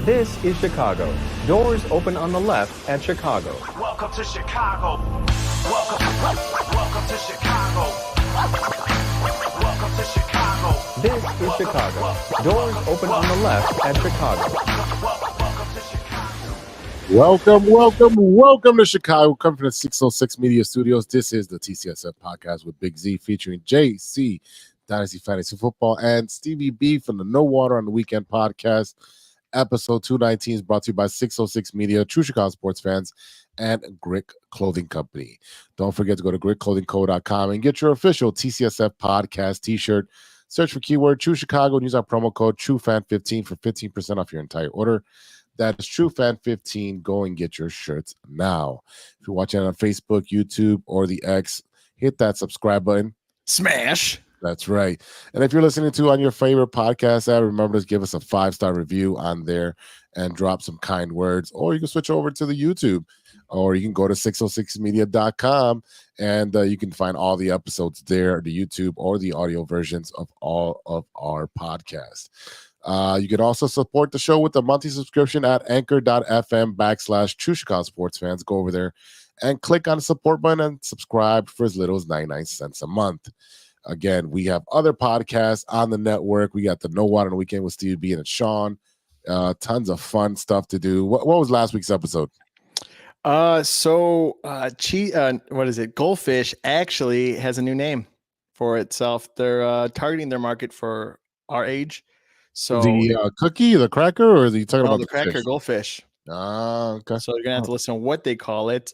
This is Chicago. Doors open on the left at Chicago. Welcome to Chicago. Welcome to Chicago. Welcome to Chicago. This is Chicago. Doors open on the left at Chicago. Welcome to Chicago. Coming from the 606 Media Studios. This is the TCSF podcast with Big Z featuring JC, Dynasty Fantasy Football, and Stevie B from the No Water on the Weekend podcast. Episode 219 is brought to you by 606 Media, True Chicago Sports Fans, and Grick Clothing Company. Don't forget to go to grickclothingco.com and get your official TCSF podcast t-shirt. Search for keyword True Chicago and use our promo code TrueFan15 for 15% off your entire order. That is TrueFan15. Go and get your shirts now. If you're watching on Facebook, YouTube, or the X, hit that subscribe button. Smash. That's right. And if you're listening to on your favorite podcast app, remember to give us a 5-star review on there and drop some kind words. Or you can switch over to the YouTube, or you can go to 606media.com and you can find all the episodes there, the YouTube or the audio versions of all of our podcasts. You can also support the show with a monthly subscription at anchor.fm/True Chicago Sports Fans. Go over there and click on the support button and subscribe for as little as 99 cents a month. Again, we have other podcasts on the network. We got the No Water on the Weekend with Steve B and Sean. Tons of fun stuff to do. What was last week's episode? What is it? Goldfish actually has a new name for itself. They're targeting their market for our age. So the cookie, the cracker, or are you talking about the cracker fish? Goldfish? Okay. So you're gonna have to listen to what they call it.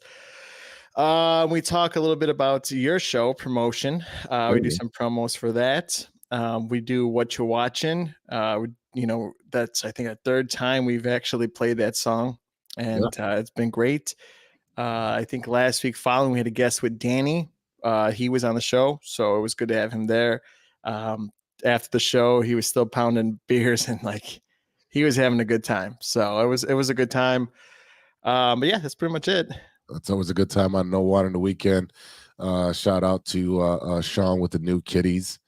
We talk a little bit about your show promotion. We do some promos for that. We do what you're watching. That's I think our third time we've actually played that song, and it's been great. I think last week following we had a guest with Danny. He was on the show, so it was good to have him there. After the show, he was still pounding beers and he was having a good time. So it was a good time. But yeah, that's pretty much it. It's always a good time on No Water on the Weekend. Shout out to Sean with the new kitties.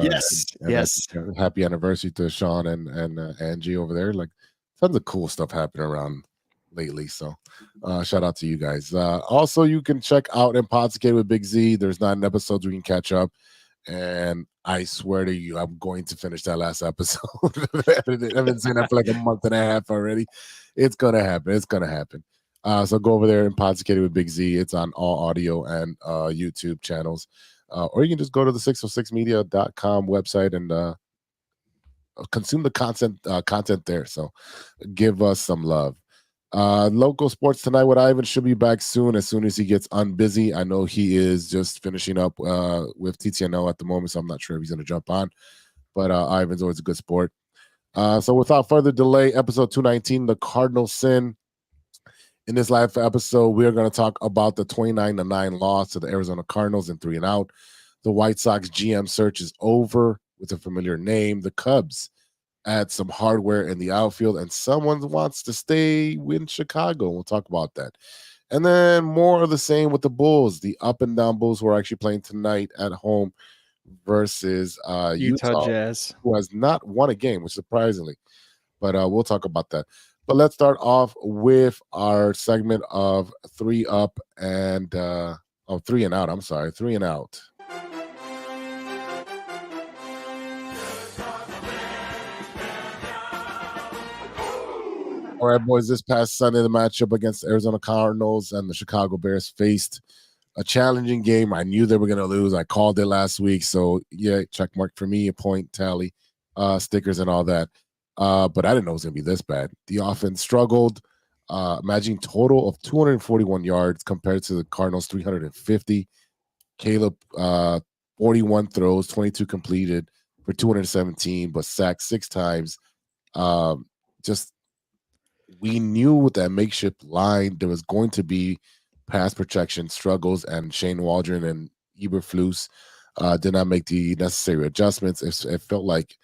Yes. Happy anniversary to Sean and Angie over there. Tons of cool stuff happening around lately. So shout out to you guys. Also, you can check out Impossible with Big Z. There's 9 episodes we can catch up. And I swear to you, I'm going to finish that last episode. I've been saying that for a month and a half already. It's going to happen. So go over there and Podcated with Big Z. It's on all audio and YouTube channels. Or you can just go to the 606media.com website and consume the content there. So give us some love. Local sports tonight with Ivan should be back soon as he gets unbusy. I know he is just finishing up with TTNO at the moment, so I'm not sure if he's going to jump on. But Ivan's always a good sport. So without further delay, episode 219, the Cardinal Sin. In this live episode, we are going to talk about the 29-9 loss to the Arizona Cardinals in 3 and out. The WhiteSox Gm search is over with a familiar name. The Cubs add some hardware in the outfield, and someone wants to stay in Chicago. We'll talk about that. And then more of the same with the Bulls. The up-and-down Bulls who are actually playing tonight at home versus Utah Jazz, who has not won a game, which surprisingly. But we'll talk about that. But let's start off with our segment of 3 up and 3 and out. I'm sorry, 3 and out. All right, boys, this past Sunday, the matchup against the Arizona Cardinals and the Chicago Bears faced a challenging game. I knew they were going to lose. I called it last week. So, yeah, check mark for me, a point tally, stickers and all that. But I didn't know it was going to be this bad. The offense struggled. Imagine total of 241 yards compared to the Cardinals' 350. Caleb, 41 throws, 22 completed for 217, but sacked 6 times. We knew with that makeshift line there was going to be pass protection struggles, and Shane Waldron and Eberflus did not make the necessary adjustments. It felt like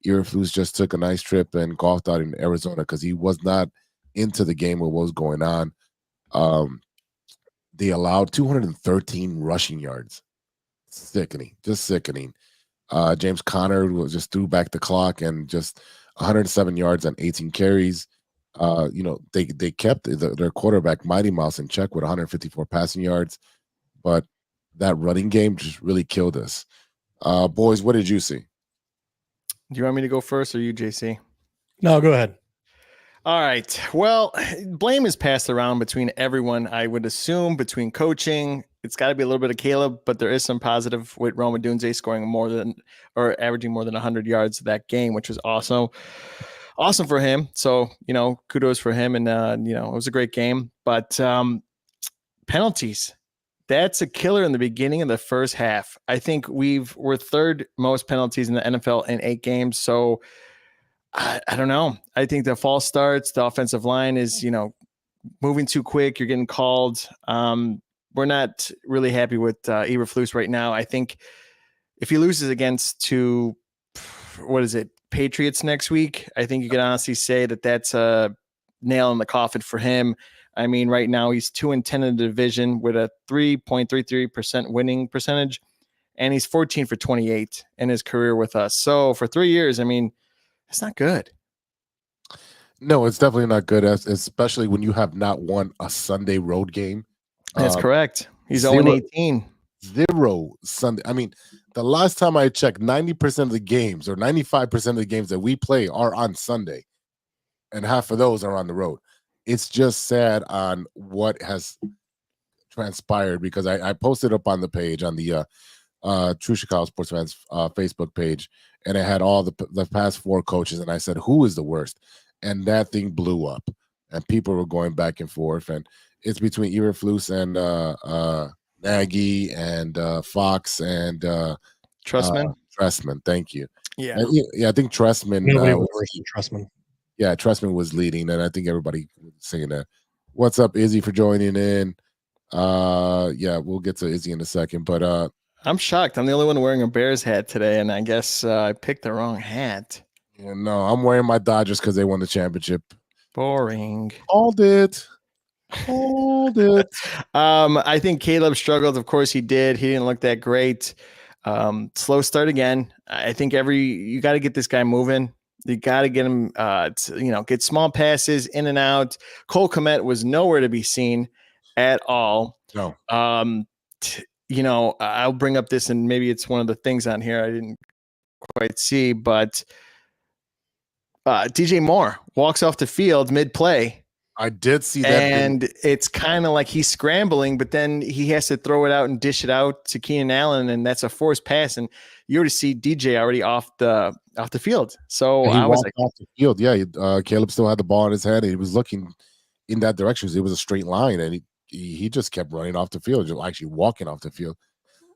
Eberflus just took a nice trip and golfed out in Arizona because he was not into the game with what was going on. They allowed 213 rushing yards. Sickening, just sickening. James Conner just threw back the clock and just 107 yards on 18 carries. They kept their quarterback Mighty Mouse in check with 154 passing yards, but that running game just really killed us. Boys, what did you see? Do you want me to go first or you, JC? No, go ahead. All right. Well, blame is passed around between everyone, I would assume, between coaching. It's got to be a little bit of Caleb, but there is some positive with Roma Dunze scoring averaging more than 100 yards that game, which was awesome for him. So, kudos for him. And, it was a great game. But penalties, that's a killer in the beginning of the first half. I think we're third most penalties in the NFL in 8 games. So, I don't know. I think the false starts, the offensive line is, moving too quick. You're getting called. We're not really happy with Eberflus right now. I think if he loses against Patriots next week, I think you can honestly say that that's a nail in the coffin for him. I mean, right now he's 2-10 in the division with a 3.33% winning percentage, and he's 14 for 28 in his career with us. So for 3 years, I mean, it's not good. No, it's definitely not good, especially when you have not won a Sunday road game. That's correct. He's 0-18. 0 Sunday. I mean, the last time I checked, 90% of the games or 95% of the games that we play are on Sunday, and half of those are on the road. It's just sad on what has transpired, because I posted up on the page, on the True Chicago Sports Fans Facebook page, and it had all the past 4 coaches, and I said, who is the worst? And that thing blew up, and people were going back and forth, and it's between Eberflus and Nagy and Fox and Trustman. Trestman, thank you. Yeah, I think Trestman. Nobody was worse than Trustman. Yeah, Trestman was leading, and I think everybody was saying that. What's up, Izzy, for joining in? We'll get to Izzy in a second, but I'm shocked. I'm the only one wearing a Bears hat today, and I guess I picked the wrong hat. Yeah, no, I'm wearing my Dodgers because they won the championship. Boring. Hold it. I think Caleb struggled. Of course he did. He didn't look that great. Slow start again. I think you got to get this guy moving. You got to get him, get small passes in and out. Cole Kmet was nowhere to be seen at all. No. I'll bring up this, and maybe it's one of the things on here I didn't quite see, but DJ Moore walks off the field mid-play. I did see that. And it's kind of like he's scrambling, but then he has to throw it out and dish it out to Keenan Allen, and that's a forced pass. And you already see DJ already off the field. So I was like, off the field. Yeah, Caleb still had the ball in his hand, and he was looking in that direction. It was a straight line, and he just kept running off the field, just actually walking off the field.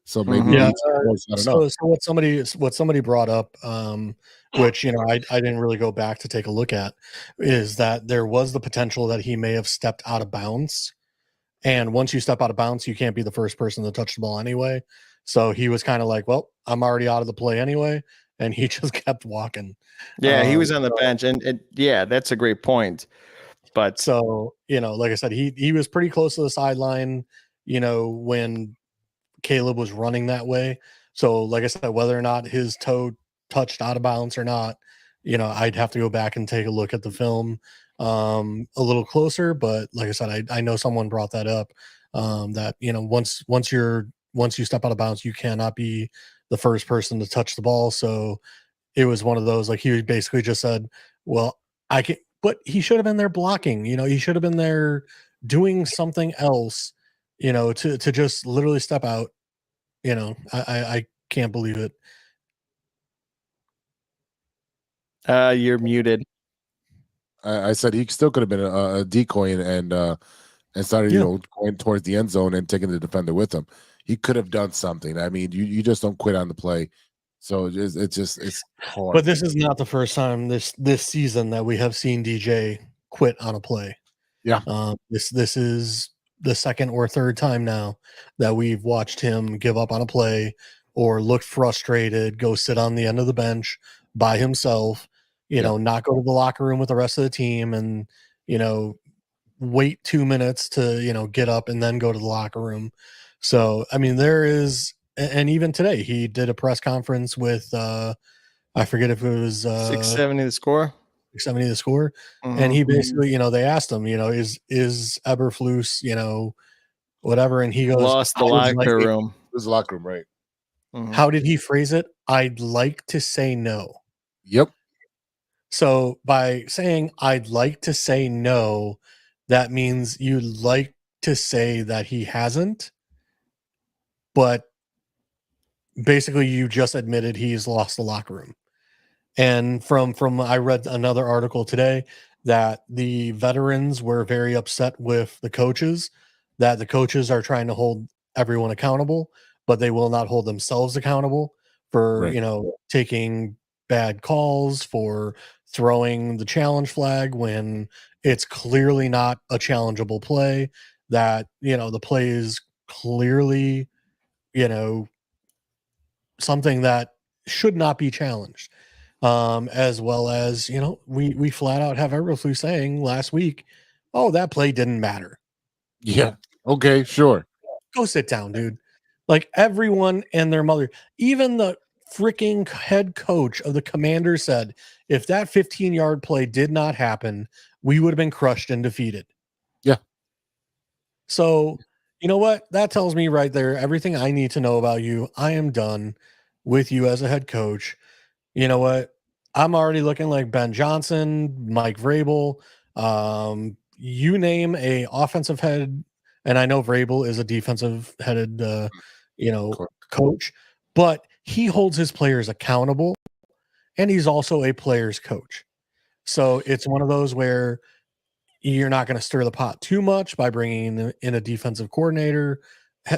So maybe I don't know. So what somebody brought up, which I didn't really go back to take a look at, is that there was the potential that he may have stepped out of bounds, and once you step out of bounds, you can't be the first person to touch the ball anyway. So he was kind of like, well, I'm already out of the play anyway, and he just kept walking. Yeah, he was on the bench, and that's a great point. But so like I said, he was pretty close to the sideline, when Caleb was running that way. So like I said, whether or not his toe touched out of bounds or not, I'd have to go back and take a look at the film a little closer. But like I said, I know someone brought that up, that once you step out of bounds, you cannot be the first person to touch the ball. So it was one of those, like, he basically just said, well, I can, but he should have been there blocking, he should have been there doing something else, to just literally step out. I can't believe it. You're muted. I said he still could have been a decoy and started, going towards the end zone and taking the defender with him. He could have done something. I mean, you just don't quit on the play. So it's hard. But this is not the first time this season that we have seen DJ quit on a play. Yeah. This is the second or third time now that we've watched him give up on a play or look frustrated, go sit on the end of the bench by himself, not go to the locker room with the rest of the team, and, wait 2 minutes to, get up and then go to the locker room. So, I mean, there is, and even today he did a press conference with, I forget if it was 670 the score. 70 to score. And he basically, they asked him, is Eberflus, whatever. And he goes, lost the locker room. It was the locker room, right? How did he phrase it? I'd like to say no. Yep. So by saying I'd like to say no, that means you'd like to say that he hasn't, but basically you just admitted he's lost the locker room. And from I read another article today that the veterans were very upset with the coaches, that the coaches are trying to hold everyone accountable, but they will not hold themselves accountable for, taking bad calls, for throwing the challenge flag when it's clearly not a challengeable play, that, the play is clearly, something that should not be challenged. As well as, we flat out have Eberflus saying last week, oh, that play didn't matter. Yeah. Okay, sure. Go sit down, dude. Like everyone and their mother, even the freaking head coach of the Commanders said, if that 15-yard play did not happen, we would have been crushed and defeated. Yeah. So, you know what? That tells me right there everything I need to know about you. I am done with you as a head coach. You know what? I'm already looking like Ben Johnson, Mike Vrabel. You name a offensive head, and I know Vrabel is a defensive headed, coach, but he holds his players accountable, and he's also a player's coach. So it's one of those where you're not going to stir the pot too much by bringing in a defensive coordinator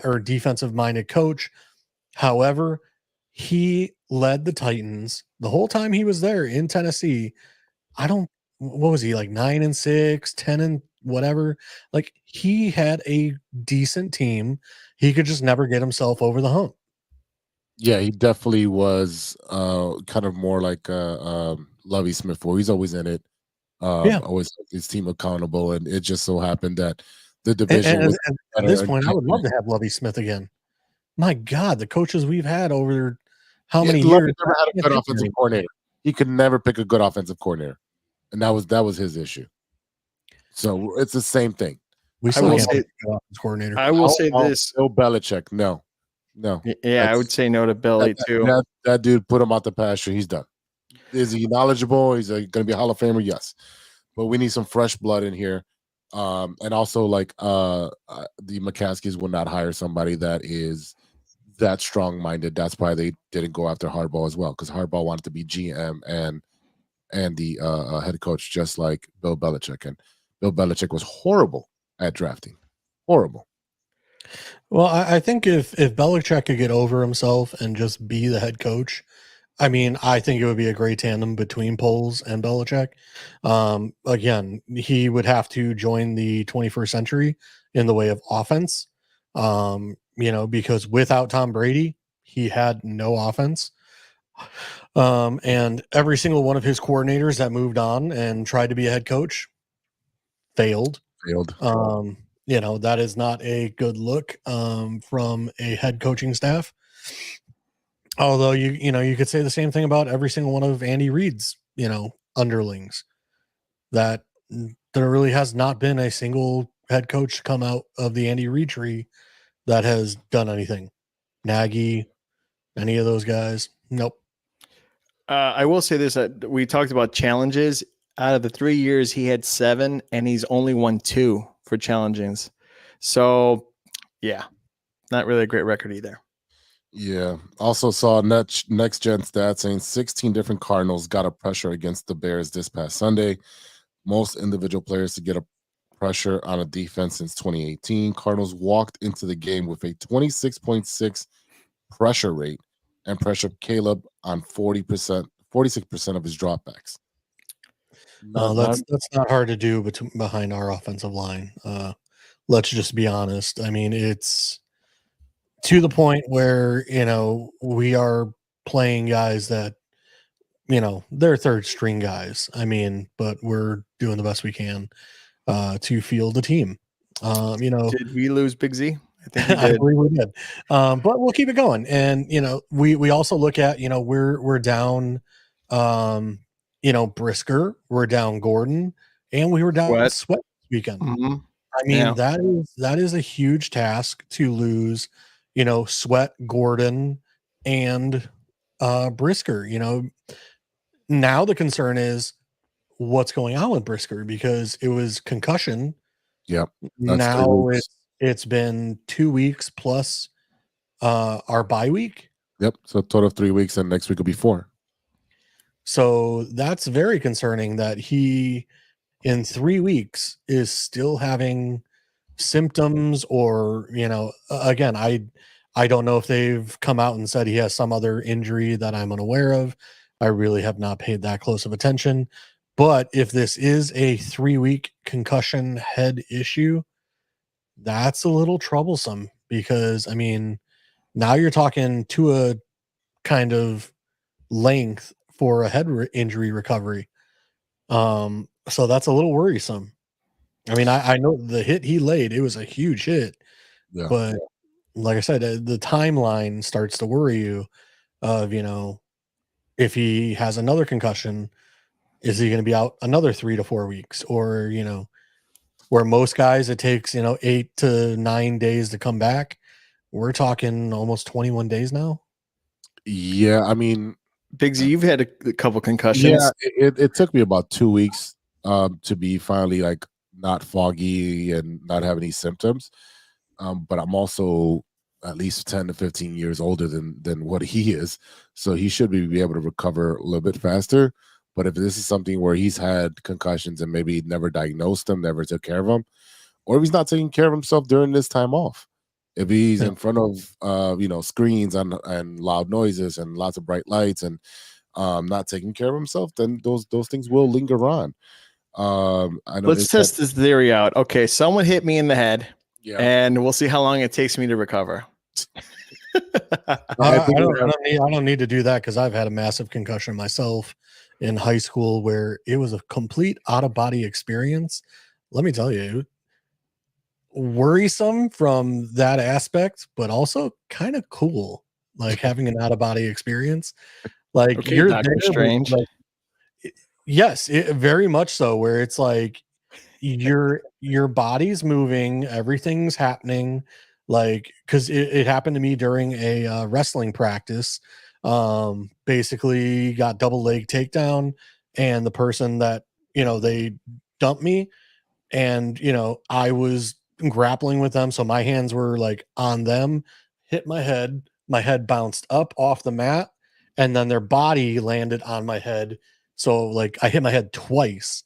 or defensive-minded coach. However, he led the Titans the whole time he was there in Tennessee. What was he, like 9-6, 10 and whatever? Like, he had a decent team. He could just never get himself over the hump. Yeah, he definitely was kind of more like Lovie Smith, where he's always in it. Always kept his team accountable, and it just so happened that the division was at this point, I would love to have Lovie Smith again. My God, the coaches we've had over how many years? Never had a good offensive coordinator. He could never pick a good offensive coordinator, and that was his issue. So it's the same thing. I will say this: Bill Belichick, no. Yeah, I would say no to Billy too. That dude put him out the pasture. He's done. Is he knowledgeable? He's going to be a Hall of Famer? Yes, but we need some fresh blood in here. And also, like the McCaskies will not hire somebody that is that strong-minded. That's why they didn't go after Harbaugh as well, because Harbaugh wanted to be GM and the head coach, just like Bill Belichick. And Bill Belichick was horrible at drafting. Horrible. Well, I think if Belichick could get over himself and just be the head coach, I mean, I think it would be a great tandem between Poles and Belichick. Again, he would have to join the 21st century in the way of offense, because without Tom Brady, he had no offense. And every single one of his coordinators that moved on and tried to be a head coach failed. That is not a good look from a head coaching staff. Although you could say the same thing about every single one of Andy Reid's, underlings, that there really has not been a single head coach come out of the Andy Reid tree that has done anything. Nagy, any of those guys? Nope. I will say this: we talked about challenges. Out of the 3 years, he had 7, and he's only won 2 for challengings. So, yeah, not really a great record either. Yeah. Also saw next gen stats saying 16 different Cardinals got a pressure against the Bears this past Sunday. Most individual players to get a pressure on a defense since 2018. Cardinals walked into the game with a 26.6 pressure rate and pressured Caleb on 46% of his dropbacks. That's not hard to do behind our offensive line. Let's just be honest. I mean, it's to the point where, we are playing guys that, they're third string guys. I mean, but we're doing the best we can to field the team. Did we lose Big Z? I think we did. I believe we did. But we'll keep it going. And, we also look at, we're down, Brisker, we're down Gordon, and we were down Sweat this weekend. Mm-hmm. I mean, that is a huge task to lose, Sweat, Gordon, and Brisker. Now the concern is what's going on with Brisker, because it was concussion. Yep. Now it's been 2 weeks plus our bye week. Yep. So a total of 3 weeks, and next week will be 4. So that's very concerning that he in 3 weeks is still having symptoms, or again, I don't know if they've come out and said he has some other injury that I'm unaware of. I really have not paid that close of attention. But if this is a 3-week concussion head issue, that's a little troublesome, because I mean, now you're talking to a kind of length for a head injury recovery. So that's a little worrisome. I mean, I know the hit he laid, it was a huge hit, but like I said, the timeline starts to worry you of, if he has another concussion, is he going to be out another 3 to 4 weeks? Or, where most guys, it takes, 8 to 9 days to come back. We're talking almost 21 days now. Yeah. I mean, Big Z, you've had a couple concussions. Yeah, it took me about 2 weeks to be finally like not foggy and not have any symptoms. But I'm also at least 10 to 15 years older than what he is. So he should be able to recover a little bit faster. But if this is something where he's had concussions and maybe never diagnosed them, never took care of them, or if he's not taking care of himself during this time off, if he's in front of screens and loud noises and lots of bright lights and not taking care of himself, then those things will linger on. Let's test this theory out. Okay, someone hit me in the head, and we'll see how long it takes me to recover. I don't need to do that, because I've had a massive concussion myself in high school, where it was a complete out-of-body experience. Let me tell you, worrisome from that aspect, but also kind of cool, like having an out-of-body experience. Like, okay, you're Dr. there, Strange. like, yes, very much so, where it's like your body's moving, everything's happening. Like, because it happened to me during a wrestling practice. Basically got double leg takedown, and the person that they dumped me, and I was grappling with them, so my hands were like on them, hit my head bounced up off the mat, and then their body landed on my head, so like I hit my head twice.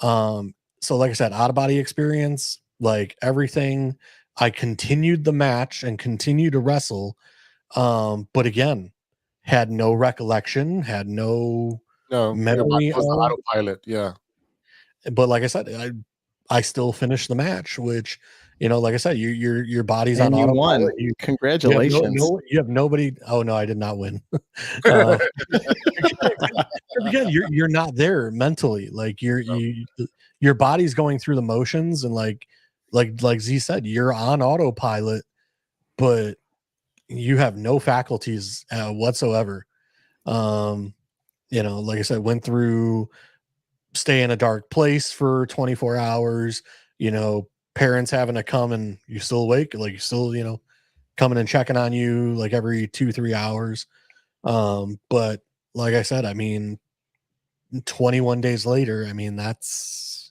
So like I said, out of body experience, like everything. I continued the match and continued to wrestle, but again, had no recollection, had no memory of autopilot. Yeah, but like I said, I still finished the match, which like I said, your body's and on you autopilot. won. Congratulations. You have nobody. Oh no, I did not win. Again, you're not there mentally. Like your body's going through the motions, and like Z said, you're on autopilot, but you have no faculties whatsoever. Like I said, went through stay in a dark place for 24 hours, parents having to come, and you still awake, like you still, coming and checking on you like every 2-3 hours. But like I said, I mean, 21 days later, I mean, that's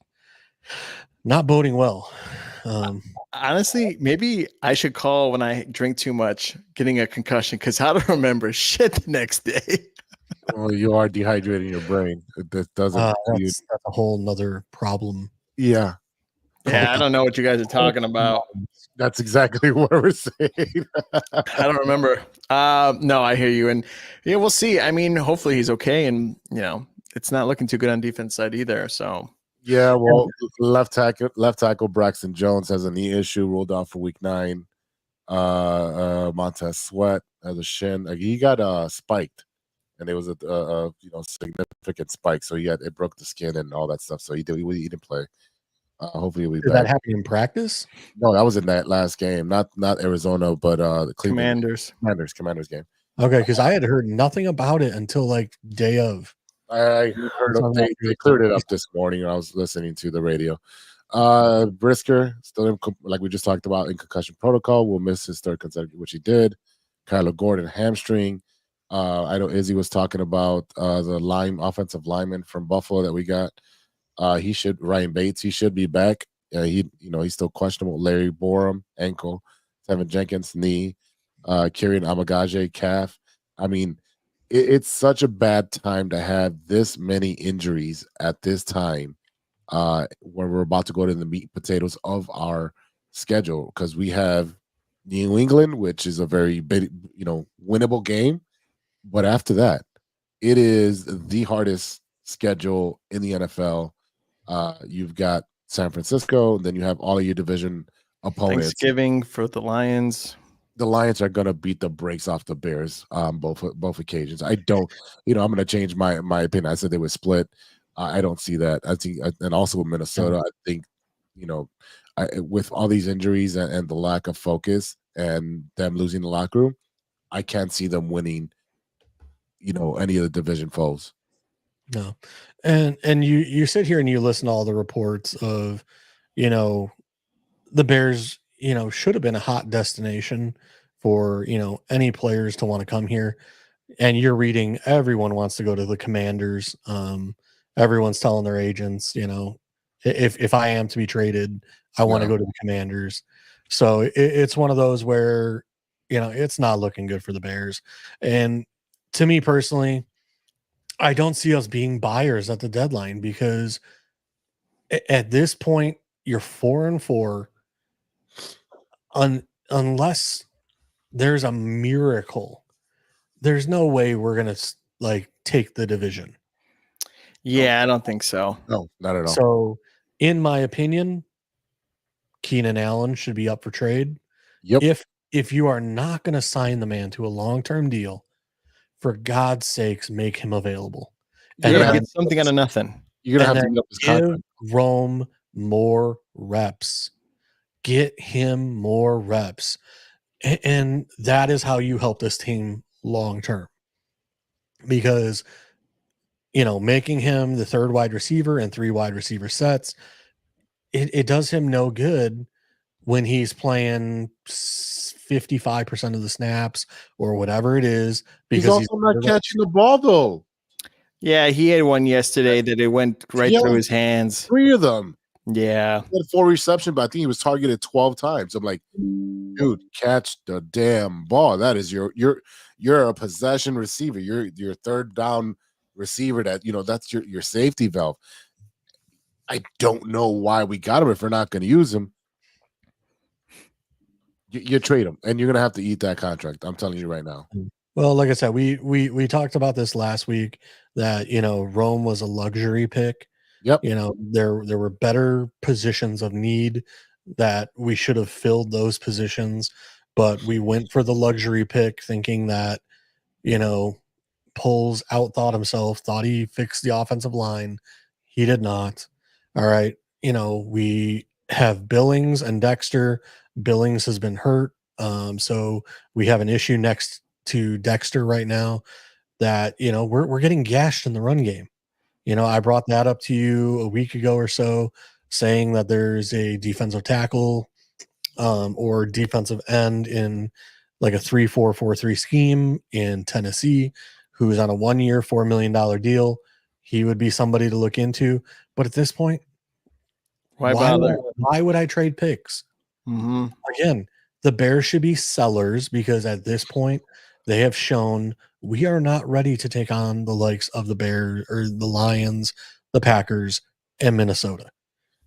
not boding well. Honestly, maybe I should call when I drink too much, getting a concussion, because how to remember shit the next day. Well, you are dehydrating your brain. That doesn't. That's a whole nother problem. Yeah. Yeah, I don't know what you guys are talking about. That's exactly what we're saying. I don't remember. No, I hear you. And yeah, we'll see. I mean, hopefully he's okay. And, it's not looking too good on defense side either. So, yeah, well, left tackle Braxton Jones has a knee issue, ruled out for week 9. Montez Sweat has a shin. He got spiked, and it was a significant spike. So it broke the skin and all that stuff. So he didn't play. Hopefully he'll be back. Did that happen in practice? No, that was in that last game. Not Arizona, but the Cleveland Commanders game. Okay, because I had heard nothing about it until like day of. I heard they cleared it up this morning. I was listening to the radio. Brisker still like we just talked about in concussion protocol. Will miss his third consecutive, which he did. Kyler Gordon hamstring. I know Izzy was talking about the offensive lineman from Buffalo that we got. Ryan Bates. He should be back. He's still questionable. Larry Borum ankle. Tevin Jenkins knee. Kieran Amagaje calf. I mean, it's such a bad time to have this many injuries at this time when we're about to go to the meat and potatoes of our schedule, because we have New England, which is a very big, winnable game. But after that, it is the hardest schedule in the NFL. You've got San Francisco, then you have all of your division opponents. Thanksgiving for the Lions. The Lions are going to beat the brakes off the Bears both occasions. I don't, I'm going to change my opinion. I said they would split. I don't see that. I think, and also with Minnesota, I think, with all these injuries and the lack of focus and them losing the locker room, I can't see them winning, any of the division foes. No. And you sit here and you listen to all the reports of, the Bears, should have been a hot destination for, any players to want to come here. And you're reading, everyone wants to go to the Commanders. Everyone's telling their agents, if I am to be traded, I want to go to the Commanders. So it's one of those where, it's not looking good for the Bears. And to me personally, I don't see us being buyers at the deadline, because at this point you're 4-4. Unless there's a miracle, there's no way we're gonna take the division. Yeah, I don't think so. No, not at all. So, in my opinion, Keenan Allen should be up for trade. Yep. If you are not going to sign the man to a long-term deal, for God's sakes, make him available. And get something out of nothing. You're gonna have to up his contract. Give Rome more reps. Get him more reps. And that is how you help this team long term. Because, making him the third wide receiver and 3 wide receiver sets, it does him no good when he's playing 55% of the snaps or whatever it is. Because he's also not catching the ball, though. Yeah, he had one yesterday that it went right through his hands. 3 of them. Yeah. He had 4 receptions, but I think he was targeted 12 times. I'm like, dude, catch the damn ball. That is you're a possession receiver. You're third down receiver that, that's your safety valve. I don't know why we got him if we're not going to use him. You trade him, and you're going to have to eat that contract. I'm telling you right now. Well, like I said, we talked about this last week that, Rome was a luxury pick. Yep. There were better positions of need that we should have filled those positions, but we went for the luxury pick thinking that, Poles outthought himself, thought he fixed the offensive line. He did not. All right. We have Billings and Dexter. Billings has been hurt. So we have an issue next to Dexter right now that, we're getting gashed in the run game. I brought that up to you a week ago or so, saying that there's a defensive tackle or defensive end in like a 3-4-4-3 scheme in Tennessee who is on a 1-year, $4 million deal. He would be somebody to look into. But at this point, why bother? Why would I trade picks? Mm-hmm. Again, the Bears should be sellers, because at this point, they have shown we are not ready to take on the likes of the Bears or the Lions, the Packers, and Minnesota.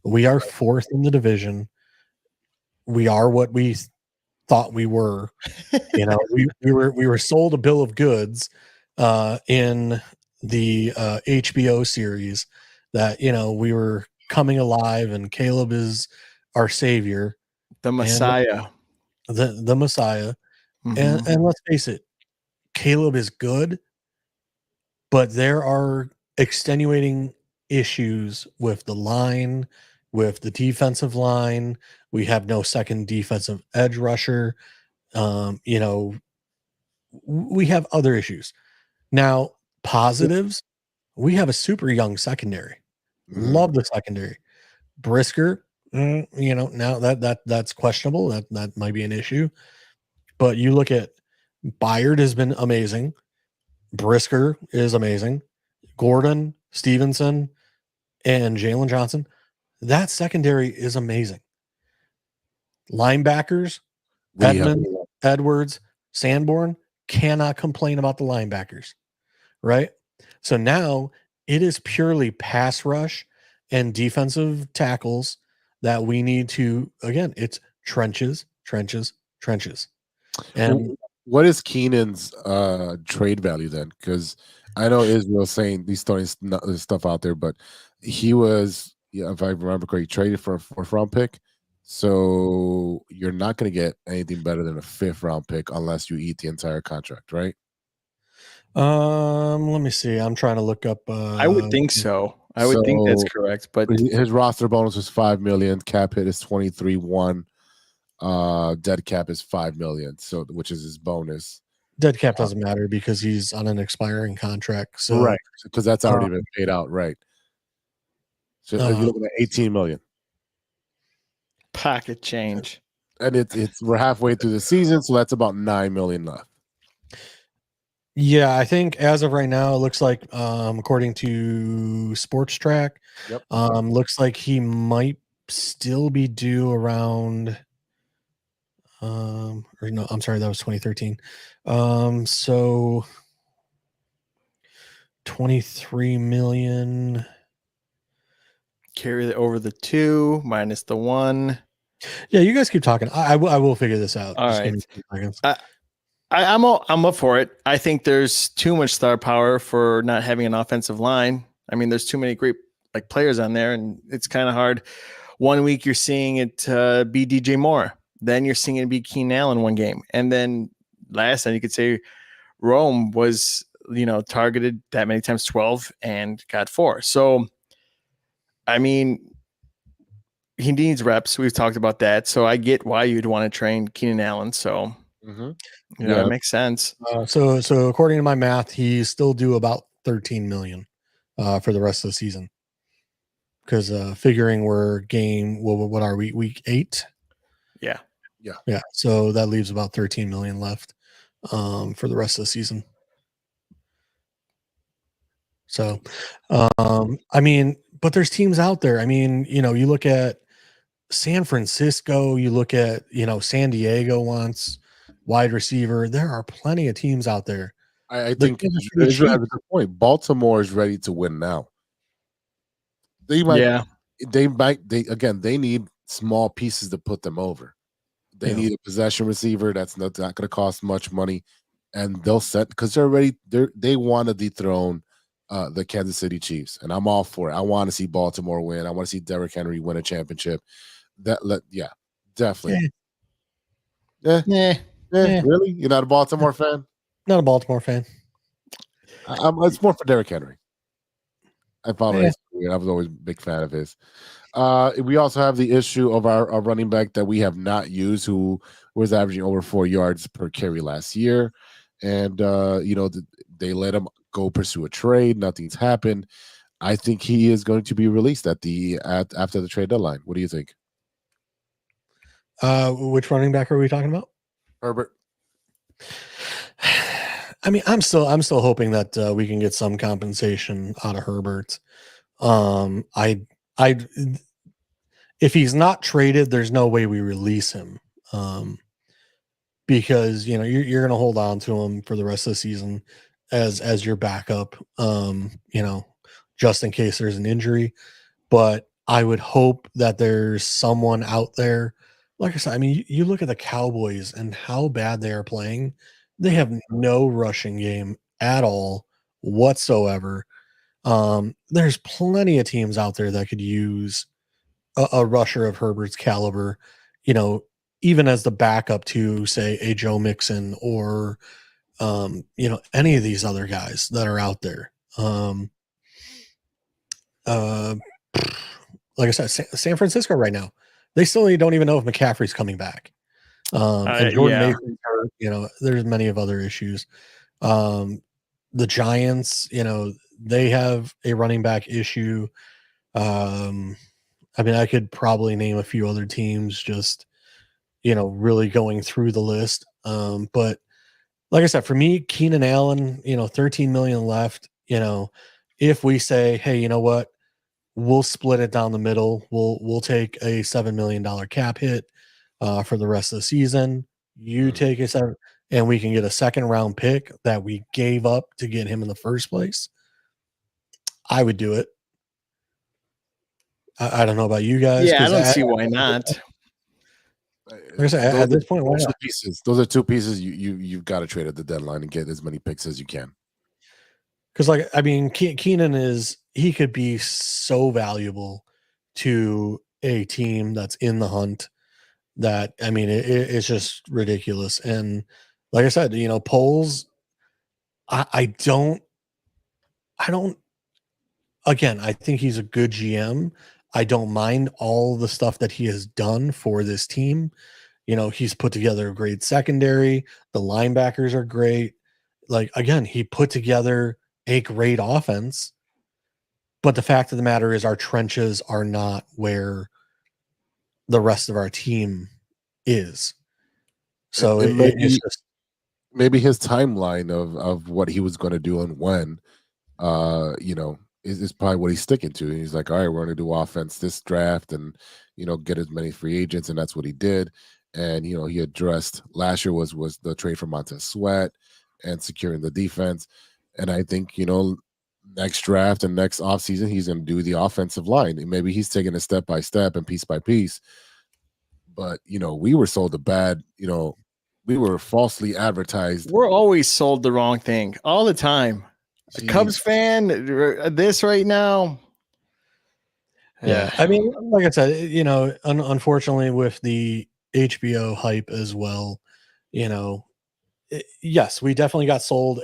We are 4th in the division. We are what we thought we were. We were sold a bill of goods in the HBO series that, we were coming alive and Caleb is our savior. The Messiah. The Messiah. Mm-hmm. And let's face it, Caleb is good, but there are extenuating issues with the line, with the defensive line. We have no second defensive edge rusher. We have other issues. Now, positives, we have a super young secondary. Love the secondary. Brisker, now that's questionable. That might be an issue. But you look at Byard has been amazing. Brisker is amazing. Gordon, Stevenson, and Jalen Johnson. That secondary is amazing. Linebackers, Edmund, Edwards, Sanborn, cannot complain about the linebackers, right? So now it is purely pass rush and defensive tackles that we need to, again, it's trenches. And what is Keenan's trade value then? Because I know Israel's saying he's throwing stuff out there, but he was, if I remember correctly, traded for a 4th round pick. So you're not going to get anything better than a 5th round pick unless you eat the entire contract, right? Let me see. I'm trying to look up. I would think so. I would think that's correct. But his roster bonus was $5 million. Cap hit is 23-1. Dead cap is $5 million. So which is his bonus. Dead cap doesn't matter because he's on an expiring contract. So right, because that's already been paid out, right? So you're looking at $18 million. Pocket change. And it's we're halfway through the season, so that's about $9 million left. Yeah, I think as of right now, it looks like according to Sports Track, looks like he might still be due around or no, I'm sorry, that was 2013. So 23 million. Carry it over the 2 minus the 1. Yeah, you guys keep talking. I will figure this out. All right. I'm up for it. I think there's too much star power for not having an offensive line. I mean, there's too many great players on there, and it's kind of hard. One week you're seeing it be DJ Moore, then you're seeing it be Keenan Allen one game, and then last time you could say Rome was targeted that many times, 12, and got 4. So, I mean, he needs reps. We've talked about that. So I get why you'd want to train Keenan Allen. So, it makes sense. So according to my math, he's still due about 13 million for the rest of the season. Because figuring we're what are we, week 8? Yeah. So that leaves about 13 million left for the rest of the season. So, I mean, but there's teams out there. I mean, you look at San Francisco, you look at, San Diego wants wide receiver. There are plenty of teams out there. I think Israel has a good point. Baltimore is ready to win now. They need small pieces to put them over. They need a possession receiver that's not going to cost much money, and they'll set because they want to dethrone the Kansas City Chiefs, and I'm all for it. I want to see Baltimore win. I want to see Derrick Henry win a championship. Definitely. Really? You're not a Baltimore fan? Not a Baltimore fan. It's more for Derrick Henry. I follow his career. I was always a big fan of his. We also have the issue of our running back that we have not used, who was averaging over 4 yards per carry last year. And, they let him go pursue a trade. Nothing's happened. I think he is going to be released after the trade deadline. What do you think? Which running back are we talking about? Herbert. I mean, I'm still hoping that we can get some compensation out of Herbert. If he's not traded, there's no way we release him. Because you're going to hold on to him for the rest of the season as your backup. Just in case there's an injury. But I would hope that there's someone out there. Like I said, I mean, you look at the Cowboys and how bad they are playing. They have no rushing game at all whatsoever. There's plenty of teams out there that could use a rusher of Herbert's caliber, even as the backup to, say, a Joe Mixon or, any of these other guys that are out there. Like I said, San Francisco right now, they still don't even know if McCaffrey's coming back. And Jordan Mason's hurt, there's many of other issues. The Giants, they have a running back issue. I mean, I could probably name a few other teams just, really going through the list. But like I said, for me, Keenan Allen, 13 million left, if we say, hey, you know what, we'll split it down the middle. We'll take a $7 million cap hit for the rest of the season. You take a 7, and we can get a second round pick that we gave up to get him in the first place. I would do it. I don't know about you guys. Yeah, I don't see why not. Like I said, at this point, why not? Those are two pieces you've got to trade at the deadline and get as many picks as you can. Because, like, I mean, Keenan he could be so valuable to a team that's in the hunt that, I mean, it's just ridiculous. And like I said, polls, I don't, again, I think he's a good GM. I don't mind all the stuff that he has done for this team. He's put together a great secondary. The linebackers are great. Like, again, he put together a great offense. But the fact of the matter is our trenches are not where the rest of our team is. So it's just maybe his timeline of what he was going to do and when, is probably what he's sticking to. He's like, all right, we're going to do offense this draft and, get as many free agents. And that's what he did. And, he addressed last year was the trade for Montez Sweat and securing the defense. And I think, next draft and next offseason, he's going to do the offensive line. And maybe he's taking it step by step and piece by piece. But, we were sold a bad, we were falsely advertised. We're always sold the wrong thing all the time. A Cubs fan, this right now. Yeah. I mean, like I said, unfortunately with the HBO hype as well, yes, we definitely got sold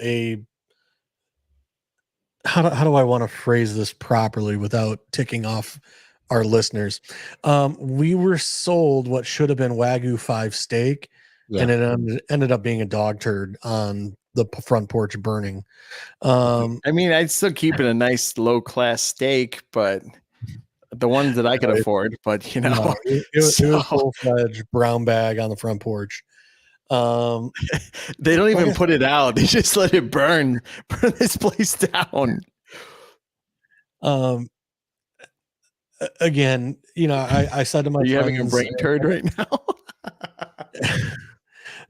how do I want to phrase this properly without ticking off our listeners? We were sold what should have been Wagyu 5 steak, and it ended up being a dog turd on the front porch burning. I mean, I'd still keep it a nice low class steak, but the ones that I could afford, but it was full-fledged brown bag on the front porch. They don't even put it out. They just let it burn this place down. Again, I said to my friends, having a brain turd right now?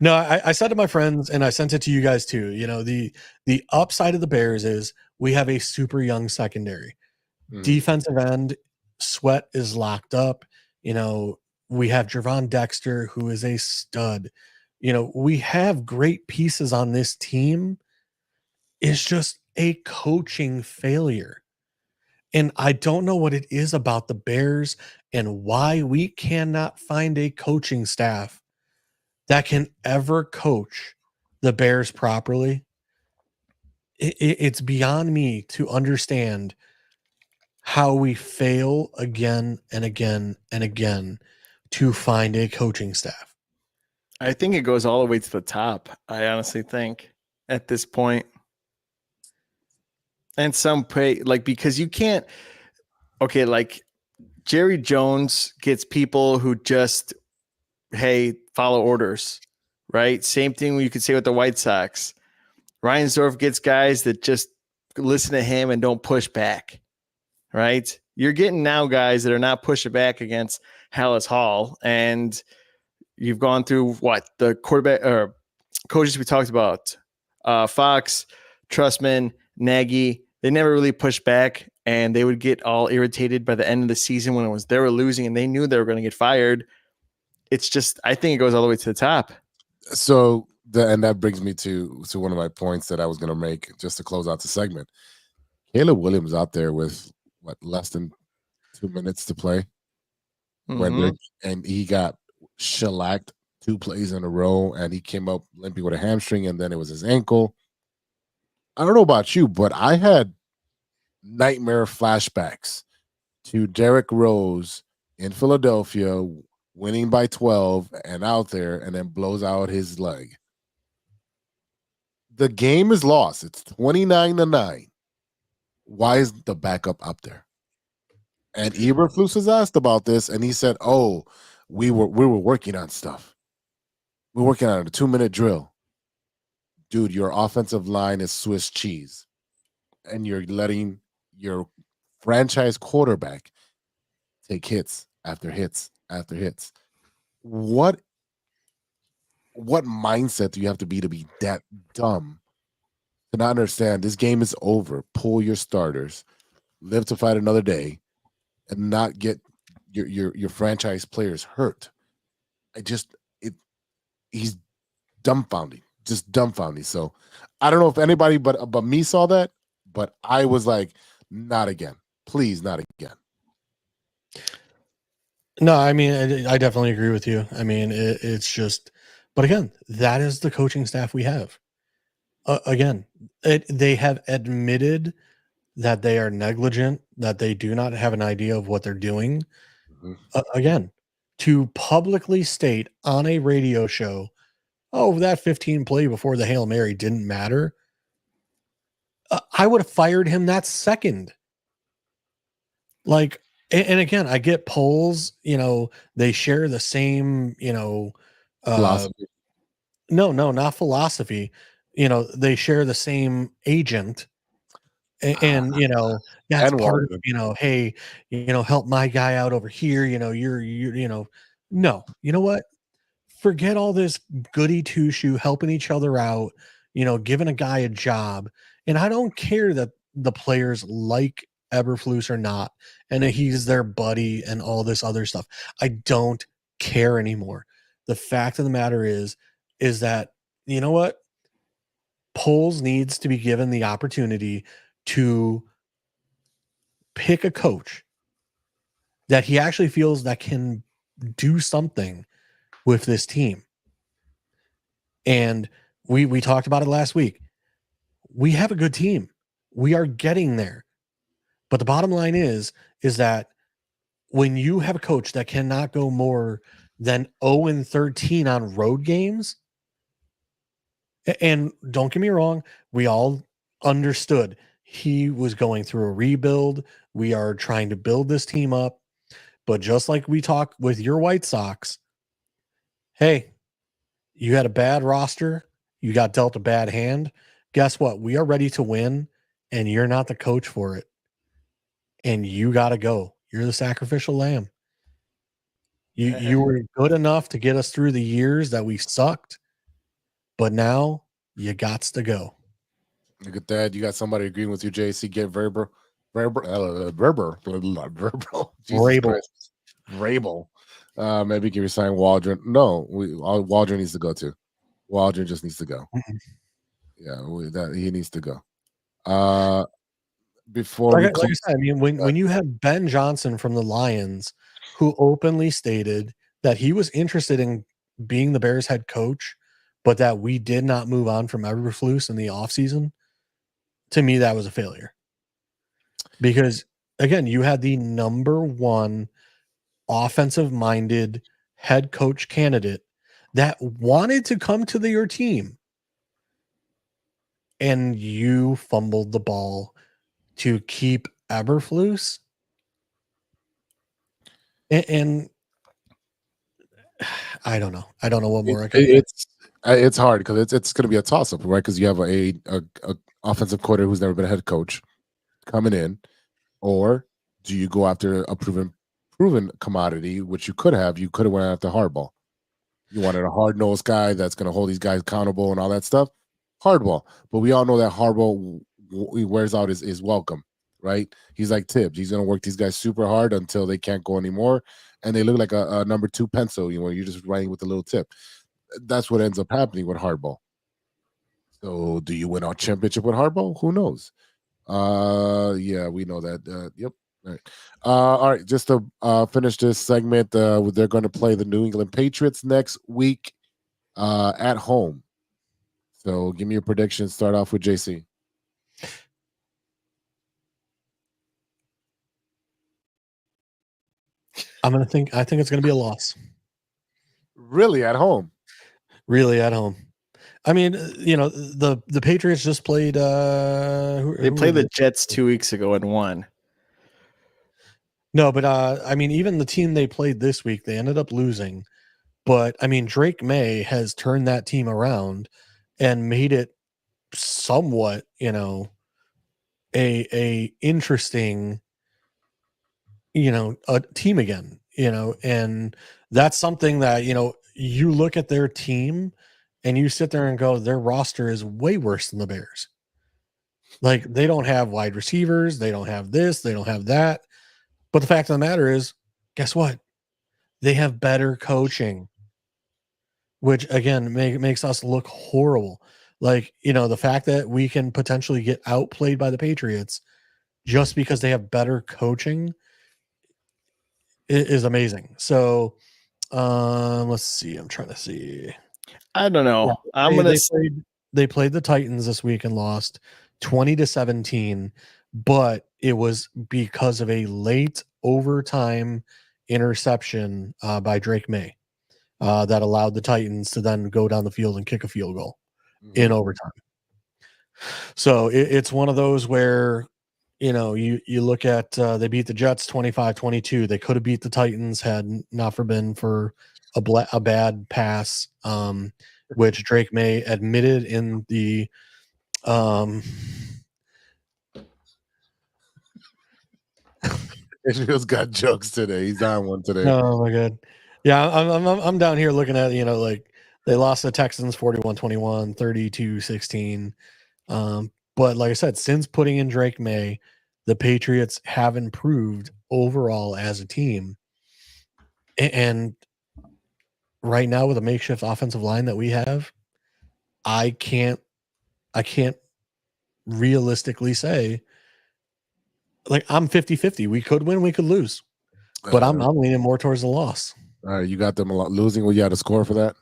No, I said to my friends, and I sent it to you guys too. The upside of the Bears is we have a super young secondary. Defensive end, Sweat is locked up. We have Javon Dexter, who is a stud. We have great pieces on this team. It's just a coaching failure. And I don't know what it is about the Bears and why we cannot find a coaching staff that can ever coach the Bears properly. It's beyond me to understand how we fail again and again and again to find a coaching staff. I think it goes all the way to the top. I honestly think at this point. And some pay, because you can't, Jerry Jones gets people who just, hey, follow orders, right? Same thing you could say with the White Sox. Reinsdorf gets guys that just listen to him and don't push back, right? You're getting now guys that are not pushing back against Hallis Hall, and you've gone through the quarterback or coaches we talked about, Fox, Trustman, Nagy. They never really pushed back, and they would get all irritated by the end of the season when they were losing and they knew they were going to get fired. It's just, I think it goes all the way to the top. So, and that brings me to one of my points that I was going to make just to close out the segment. Caleb Williams out there with less than 2 minutes to play, and he got shellacked 2 plays in a row, and he came up limping with a hamstring, and then it was his ankle. I don't know about you, but I had nightmare flashbacks to Derrick Rose in Philadelphia winning by 12 and out there and then blows out his leg. The game is lost. It's 29-9. Why is the backup up there? And Eberflus was asked about this, and he said, "Oh, we were working on stuff. We're working on a 2-minute drill, dude. Your offensive line is Swiss cheese, and you're letting your franchise quarterback take hits after hits after hits. What mindset do you have to be that dumb to not understand this game is over? Pull your starters, live to fight another day, and not get your franchise players hurt. He's dumbfounding, just dumbfounding. So I don't know if anybody but me saw that, but I was like, not again, please, not again. No, I mean, I definitely agree with you. I mean, it's just, but again, that is the coaching staff we have. Again, they have admitted that they are negligent, that they do not have an idea of what they're doing. Again, to publicly state on a radio show, oh, that 15 play before the Hail Mary didn't matter. I would have fired him that second. Like, and again, I get polls, they share the same, Philosophy. no, not philosophy. They share the same agent. And that's And part of, Walden. hey, help my guy out over here. You're, no, you know what? Forget all this goody two shoe helping each other out, giving a guy a job. And I don't care that the players like Eberflus or not, and that he's their buddy and all this other stuff. I don't care anymore. The fact of the matter is that, you know what? Poles needs to be given the opportunity to pick a coach that he actually feels that can do something with this team. And we talked about it last week. We have a good team. We are getting there. But the bottom line is that when you have a coach that cannot go more than 0-13 on road games, and don't get me wrong, we all understood he was going through a rebuild. We are trying to build this team up. But just like we talk with your White Sox, hey, you had a bad roster. You got dealt a bad hand. Guess what? We are ready to win, and you're not the coach for it. And you got to go. You're the sacrificial lamb. You were good enough to get us through the years that we sucked, but now you gots to go. Look at that. You got somebody agreeing with you, JC. Get Vrabel. Maybe give you sign Waldron. No, Waldron needs to go too. Waldron just needs to go. Yeah, he needs to go. Before like I said, I mean, when you have Ben Johnson from the Lions, who openly stated that he was interested in being the Bears head coach, but that we did not move on from Eberflus in the offseason, to me, that was a failure. Because, again, you had the number one offensive-minded head coach candidate that wanted to come to your team, and you fumbled the ball to keep Eberflus. And I don't know. I don't know what more I can say. It's hard because it's going to be a toss-up, right? Because you have a offensive coordinator who's never been a head coach coming in, or do you go after a proven commodity, which you could have? You could have went after Hardball. You wanted a hard-nosed guy that's going to hold these guys accountable and all that stuff. Hardball, but we all know that Hardball he wears out his welcome, right? He's like Tibbs. He's going to work these guys super hard until they can't go anymore, and they look like a number 2 pencil. You're just writing with a little tip. That's what ends up happening with Hardball. So, do you win our championship with Hardball? Who knows? Yeah, we know that. Yep. All right. All right. Just to finish this segment, they're going to play the New England Patriots next week at home. So, give me your predictions. Start off with JC. I think it's going to be a loss. Really, at home? Really, at home. I mean, the Patriots just played. They played the Jets 2 weeks ago and won. No, but I mean, even the team they played this week, they ended up losing. But I mean, Drake May has turned that team around and made it somewhat, a interesting, a team again, and that's something that, you look at their team and you sit there and go, their roster is way worse than the Bears. Like, they don't have wide receivers. They don't have this. They don't have that. But the fact of the matter is, guess what? They have better coaching, which again makes us look horrible. Like, the fact that we can potentially get outplayed by the Patriots just because they have better coaching is amazing. So, let's see. I'm trying to see. I don't know. They played the Titans this week and lost 20-17, but it was because of a late overtime interception by Drake May that allowed the Titans to then go down the field and kick a field goal in overtime. So it's one of those where, you look at they beat the Jets 25-22. They could have beat the Titans had not been for a bad pass, which Drake May admitted in the Israel's got jokes today. He's on one today. Oh my god. Yeah, I'm down here looking at, like they lost the Texans 41-21, 32-16. But like I said, since putting in Drake May, the Patriots have improved overall as a team. And right now with a makeshift offensive line that we have, I can't realistically say, like, I'm 50-50. We could win, we could lose. But I'm leaning more towards the loss. All right, you got them a lot losing. Well, you had a score for that?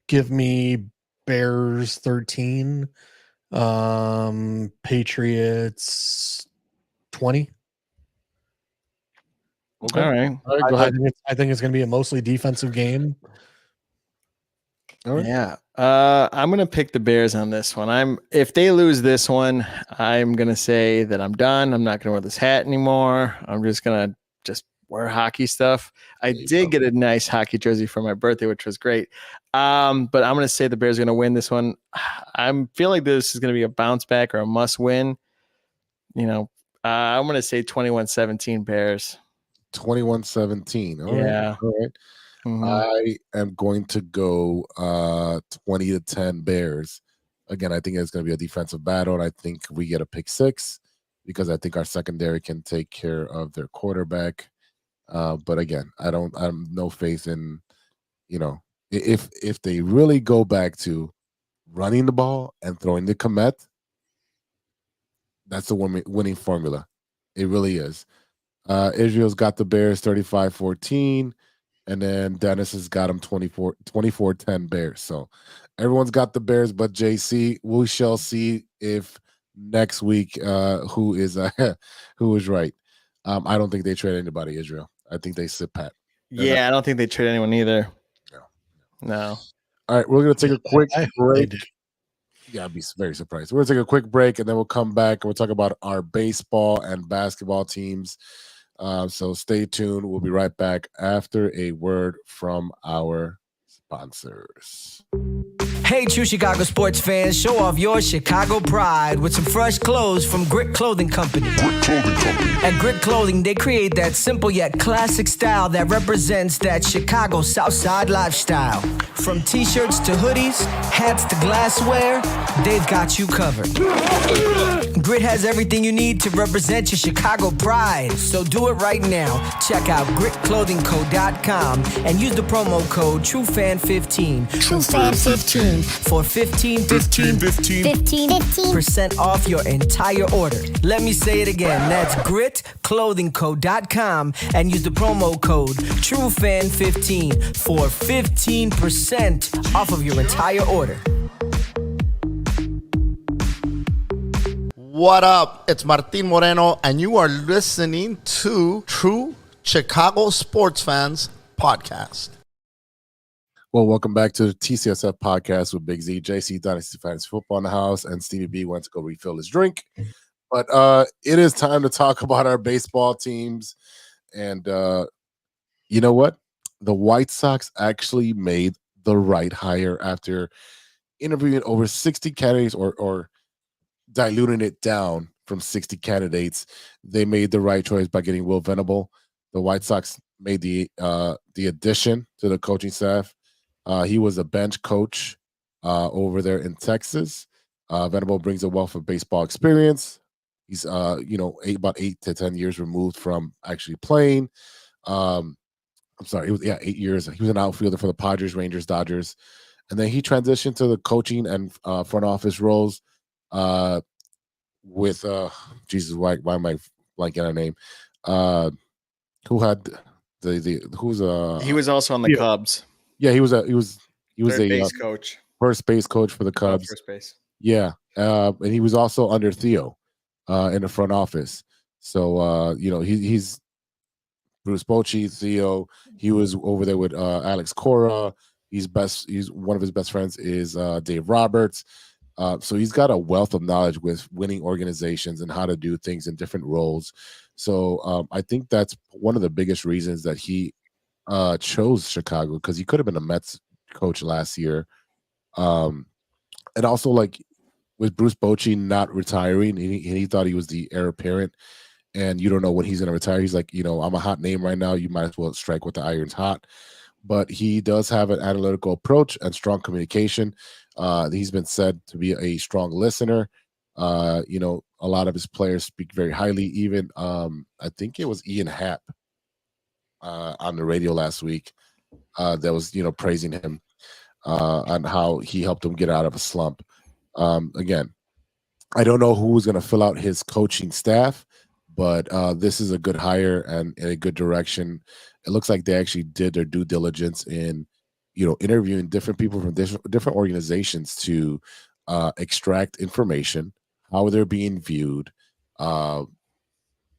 Give me Bears 13, Patriots 20. Okay. All right. Go ahead. I think it's going to be a mostly defensive game. All right. Yeah. I'm going to pick the Bears on this one. If they lose this one, I'm going to say that I'm done. I'm not going to wear this hat anymore. I'm just going to wear hockey stuff. I did get a nice hockey jersey for my birthday, which was great. But I'm going to say the Bears are going to win this one. I'm feeling like this is going to be a bounce back or a must win. I'm going to say 21-17 Bears. 21-17. All yeah. Right. All right. Mm-hmm. I am going to go 20-10 Bears. Again, I think it's going to be a defensive battle, and I think we get a pick six because I think our secondary can take care of their quarterback. But again, I have no faith in, if they really go back to running the ball and throwing the Komet, that's the winning formula. It really is. Israel's got the Bears 35-14, and then Dennis has got them 24-10 Bears. So everyone's got the Bears but JC. We shall see if next week who is right. I don't think they trade anybody, Israel. I think they sit pat. Yeah, I don't think they trade anyone either. No. All right, we're going to take a quick break. Yeah, I'd be very surprised. We're going to take a quick break, and then we'll come back, and we'll talk about our baseball and basketball teams. So stay tuned. We'll be right back after a word from our sponsors. Hey, true Chicago sports fans, show off your Chicago pride with some fresh clothes from Grit Clothing Company. At Grit Clothing, they create that simple yet classic style that represents that Chicago Southside lifestyle. From t-shirts to hoodies, hats to glassware, they've got you covered. Grit has everything you need to represent your Chicago pride, so do it right now. Check out gritclothingco.com and use the promo code TrueFan15. TrueFan15. For 15% off your entire order. Let me say it again. That's gritclothingco.com and use the promo code TrueFan15 for 15% off of your entire order. What up? It's Martin Moreno, and you are listening to True Chicago Sports Fans Podcast. Well, welcome back to the TCSF podcast with Big Z, JC Dynasty Fantasy Football in the house, and Stevie B went to go refill his drink. But it is time to talk about our baseball teams. And you know what? The White Sox actually made the right hire after interviewing over 60 candidates or diluting it down from 60 candidates. They made the right choice by getting Will Venable. The White Sox made the addition to the coaching staff. He was a bench coach over there in Texas. Venable brings a wealth of baseball experience. He's about 8 to 10 years removed from actually playing. I'm sorry, 8 years. He was an outfielder for the Padres, Rangers, Dodgers, and then he transitioned to the coaching and front office roles with Jesus. Why am I blanking on a name? Who had he was also on the Cubs. Yeah, he was a base coach, first base coach for the Cubs. First base. Yeah, and he was also under Theo in the front office. So he's Bruce Bochy, Theo. He was over there with Alex Cora. He's one of his best friends is Dave Roberts. So he's got a wealth of knowledge with winning organizations and how to do things in different roles. So I think that's one of the biggest reasons that he chose Chicago, because he could have been a Mets coach last year. And also, like, with Bruce Bochy not retiring, he thought he was the heir apparent, and you don't know when he's going to retire. He's like, I'm a hot name right now. You might as well strike with the iron's hot. But he does have an analytical approach and strong communication. He's been said to be a strong listener. A lot of his players speak very highly. Even I think it was Ian Happ on the radio last week that was praising him on how he helped him get out of a slump. Again, I don't know who's going to fill out his coaching staff, but this is a good hire and a good direction. It looks like they actually did their due diligence in interviewing different people from different organizations to extract information, how they're being viewed,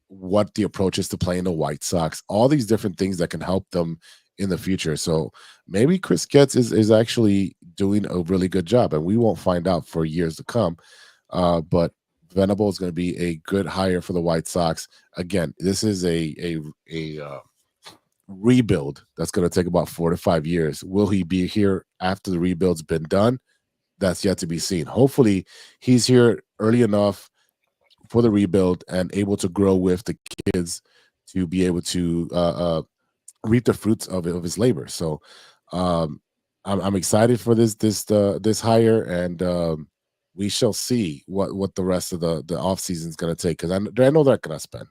what the approach is to playing the White Sox, all these different things that can help them in the future. So maybe Chris Getz is actually doing a really good job, and we won't find out for years to come. But Venable is going to be a good hire for the White Sox. Again, this is a rebuild that's going to take about 4 to 5 years. Will he be here after the rebuild's been done? That's yet to be seen. Hopefully, he's here early enough for the rebuild and able to grow with the kids to be able to reap the fruits of his labor. So I'm excited for this hire, and we shall see what the rest of the offseason is going to take, because I know they're not going to spend.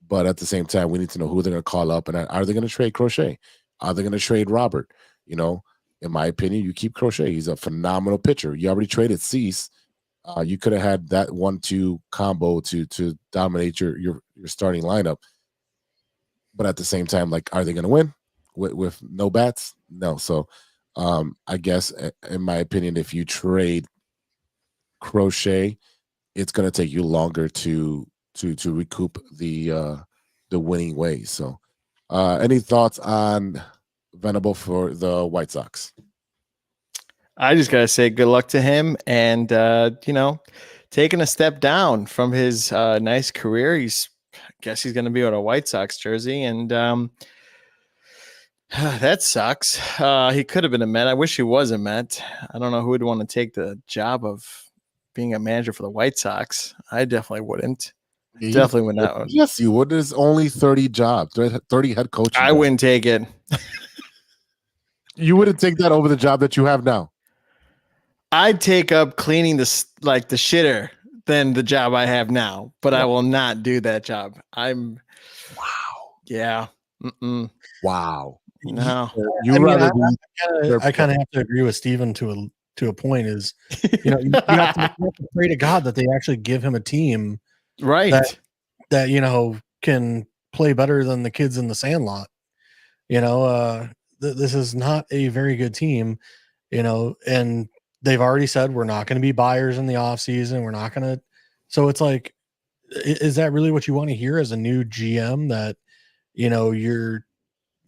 But at the same time, we need to know who they're going to call up, and are they going to trade Crochet? Are they going to trade Robert? In my opinion, you keep Crochet. He's a phenomenal pitcher. You already traded Cease. You could have had that 1-2 combo to dominate your starting lineup. But at the same time, like, are they going to win with no bats? No. So I guess, in my opinion, if you trade Crochet, it's going to take you longer to recoup the winning ways. So any thoughts on Venable for the White Sox? I just got to say good luck to him, and taking a step down from his nice career. I guess he's going to be on a White Sox jersey, and that sucks. He could have been a Met. I wish he was a Met. I don't know who would want to take the job of being a manager for the White Sox. I definitely wouldn't. Definitely would not. Yes, you would. There's only 30 jobs, 30 head coaches. I wouldn't take it. You wouldn't take that over the job that you have now? I'd take up cleaning the shitter than the job I have now, but I will not do that job. Wow. Yeah. Mm-mm. Wow. No. I kind of have to agree with Steven to a point. Is you have to pray to God that they actually give him a team, right? That can play better than the kids in the Sandlot. This is not a very good team, and they've already said we're not going to be buyers in the offseason. We're not going to. So it's like, is that really what you want to hear as a new GM? That you're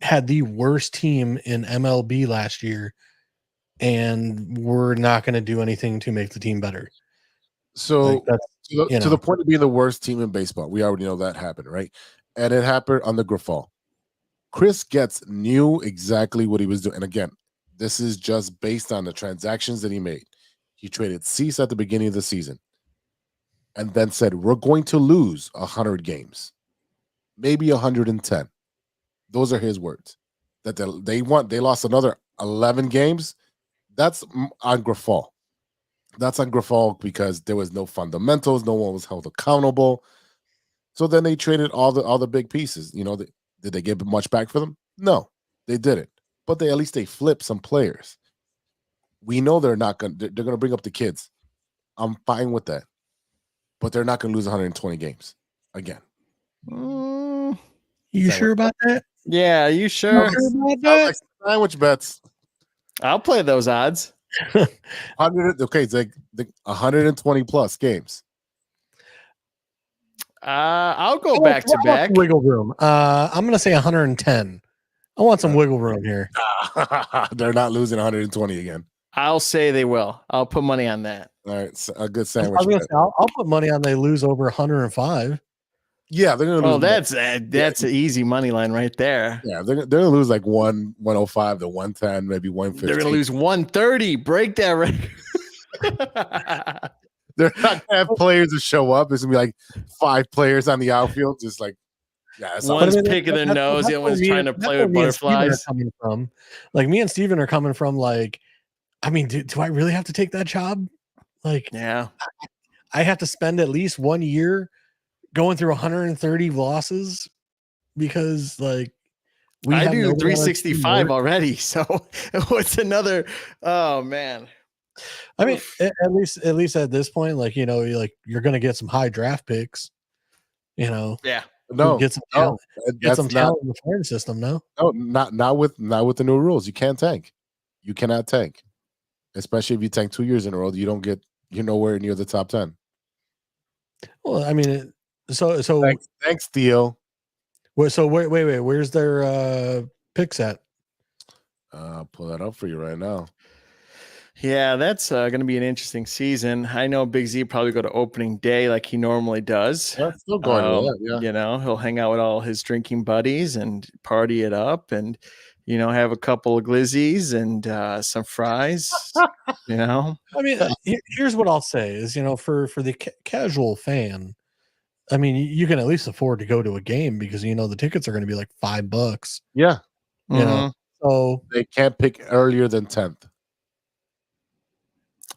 had the worst team in MLB last year, and we're not going to do anything to make the team better. So That's, to the point of being the worst team in baseball, we already know that happened, right? And it happened under Grifol. Chris Getz knew exactly what he was doing. And again, this is just based on the transactions that he made. He traded Cease at the beginning of the season and then said, we're going to lose 100 games, maybe 110. Those are his words. That they lost another 11 games. That's on Grifol. That's on Grifol because there was no fundamentals. No one was held accountable. So then they traded all the big pieces. Did they get much back for them? No, they didn't. But at least they flipped some players. We know they're going to bring up the kids. I'm fine with that. But they're not going to lose 120 games again. You sure about that? Yeah, are you sure? Like sandwich bets. I'll play those odds. 100. Okay, it's like 120 plus games. I'll go back to back. Wiggle room. I'm going to say 110. I want some wiggle room here. They're not losing 120 again. I'll say they will. I'll put money on that. All right, so a good sandwich. I'll put money on they lose over 105. Yeah, they're gonna lose. That's an easy money line right there. Yeah, they're gonna lose like 105 to 110, maybe 150. They're gonna lose 130. Break that record. They're not gonna have players to show up. There's gonna be like 5 players on the outfield, just like one's picking their nose, the other one's trying to play with butterflies. Coming from, like me and Steven are coming from, like, I mean, do I really have to take that job? Like, yeah, I have to spend at least 1 year going through 130 losses because, like, I do 365 already. So what's another? Oh man. I mean, at least at this point, like, you're going to get some high draft picks, Yeah. No, get some talent, talent in the farm system. No, not with the new rules. You can't tank. You cannot tank, especially if you tank 2 years in a row. You're nowhere near the top 10. Well, I mean, so thanks, Theo. So wait, where's their picks at? I'll pull that up for you right now. Yeah, that's going to be an interesting season. I know Big Z probably go to opening day like he normally does. Yeah, still going with that, yeah. He'll hang out with all his drinking buddies and party it up and, have a couple of glizzies and some fries, I mean, here's what I'll say is, for the casual fan, I mean, you can at least afford to go to a game because, the tickets are going to be like $5. Yeah. So they can't pick earlier than 10th.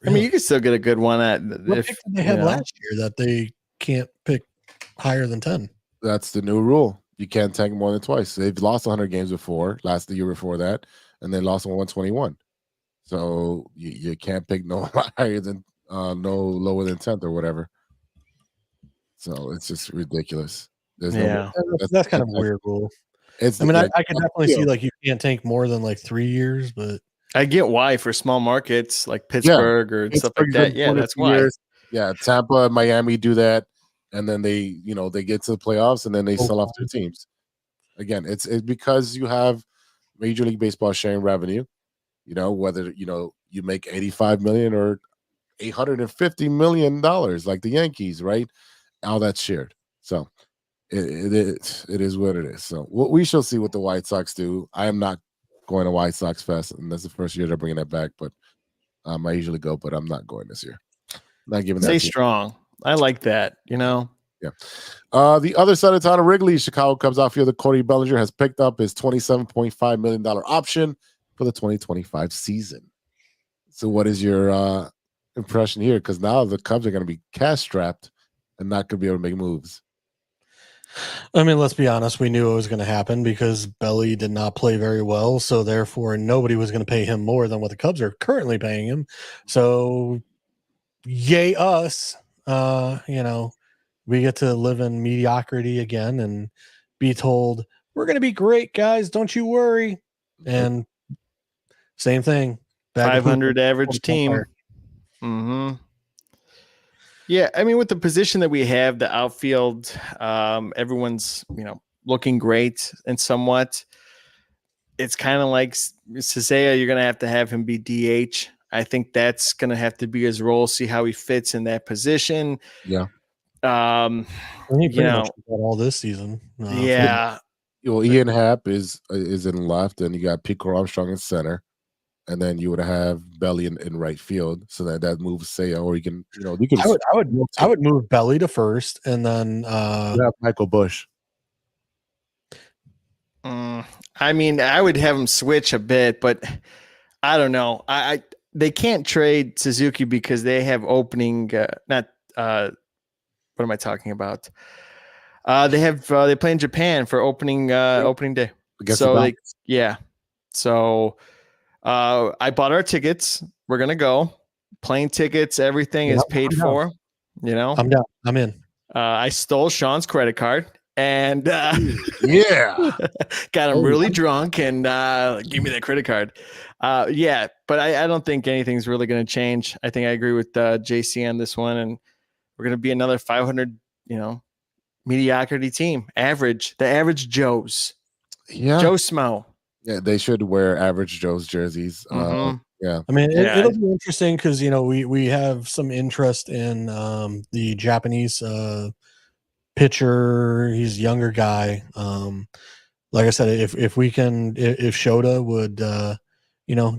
I mean, you can still get a good one at what pick did they had last year that they can't pick higher than 10. That's the new rule. You can't tank more than twice. They've lost 100 games before, the year before that, and they lost 121. So you can't pick no higher than no lower than 10th or whatever. So it's just ridiculous. There's that's kind of a weird rule. I can definitely see like you can't tank more than like 3 years, but I get why for small markets like Pittsburgh or stuff like that. Yeah, that's why. Yeah, Tampa, Miami do that, and then they get to the playoffs and then they sell off their teams. Again, it's because you have Major League Baseball sharing revenue. Whether you make $85 million or $850 million like the Yankees, right? All that's shared. So it is what it is. So we shall see what the White Sox do. I am not going to White Sox Fest, and that's the first year they're bringing that back. But I usually go, but I'm not going this year. Not giving that. Stay strong. I like that. Yeah. The other side of town of Wrigley, Chicago Cubs outfielder Cody Bellinger has picked up his $27.5 million option for the 2025 season. So, what is your impression here? Because now the Cubs are going to be cash strapped and not going to be able to make moves. I mean, let's be honest. We knew it was going to happen because Belly did not play very well. So therefore, nobody was going to pay him more than what the Cubs are currently paying him. So yay us. We get to live in mediocrity again and be told, we're going to be great, guys. Don't you worry. And same thing. 500 average team. Mm-hmm. Yeah, I mean, with the position that we have, the outfield, everyone's looking great and somewhat. it's kind of like Sisea, you're going to have him be DH. I think that's going to have to be his role, see how he fits in that position. Yeah. He pretty much got all this season. Yeah. Well, Ian Happ is in left, and you got Pico Armstrong in center, and then you would have Belly in right field, so that moves Seiya, or you can I would move Belly to first, and then you have Michael Bush. I mean, I would have him switch a bit, but I don't know. They can't trade Suzuki because they have opening. What am I talking about? They play in Japan for opening day. So So I bought our tickets. We're gonna go. Plane tickets, everything is paid for. You know, I'm down. I'm in. I stole Sean's credit card and got him really drunk and give me that credit card. But I don't think anything's really going to change. I think I agree with JC on this one, and we're going to be another 500, mediocrity team. The average Joes. Yeah. Joe Smo. Yeah, they should wear average Joe's jerseys. Yeah. I mean, it'll be interesting because, we have some interest in the Japanese pitcher. He's a younger guy. Like I said, if Shota would,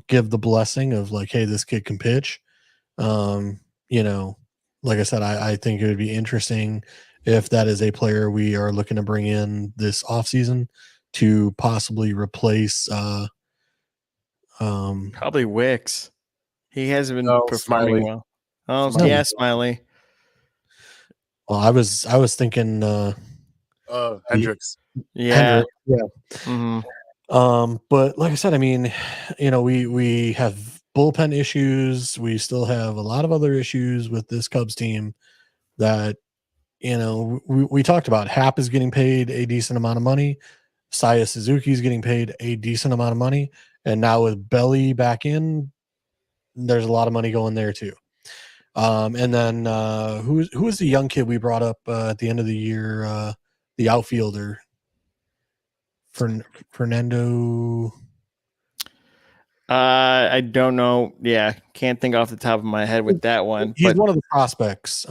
give the blessing of like, hey, this kid can pitch, like I said, I think it would be interesting if that is a player we are looking to bring in this offseason to possibly replace probably Wicks. He hasn't been performing well. Oh, yeah, Smiley. Well, I was thinking Hendricks. Yeah. Mm-hmm. But like I said, I mean, we have bullpen issues. We still have a lot of other issues with this Cubs team that, we talked about. Happ is getting paid a decent amount of money. Seiya Suzuki is getting paid a decent amount of money. And now with Belly back in, there's a lot of money going there too. And then who was the young kid we brought up at the end of the year? The outfielder, Fernando. I don't know. Yeah, can't think off the top of my head with that one. He's one of the prospects.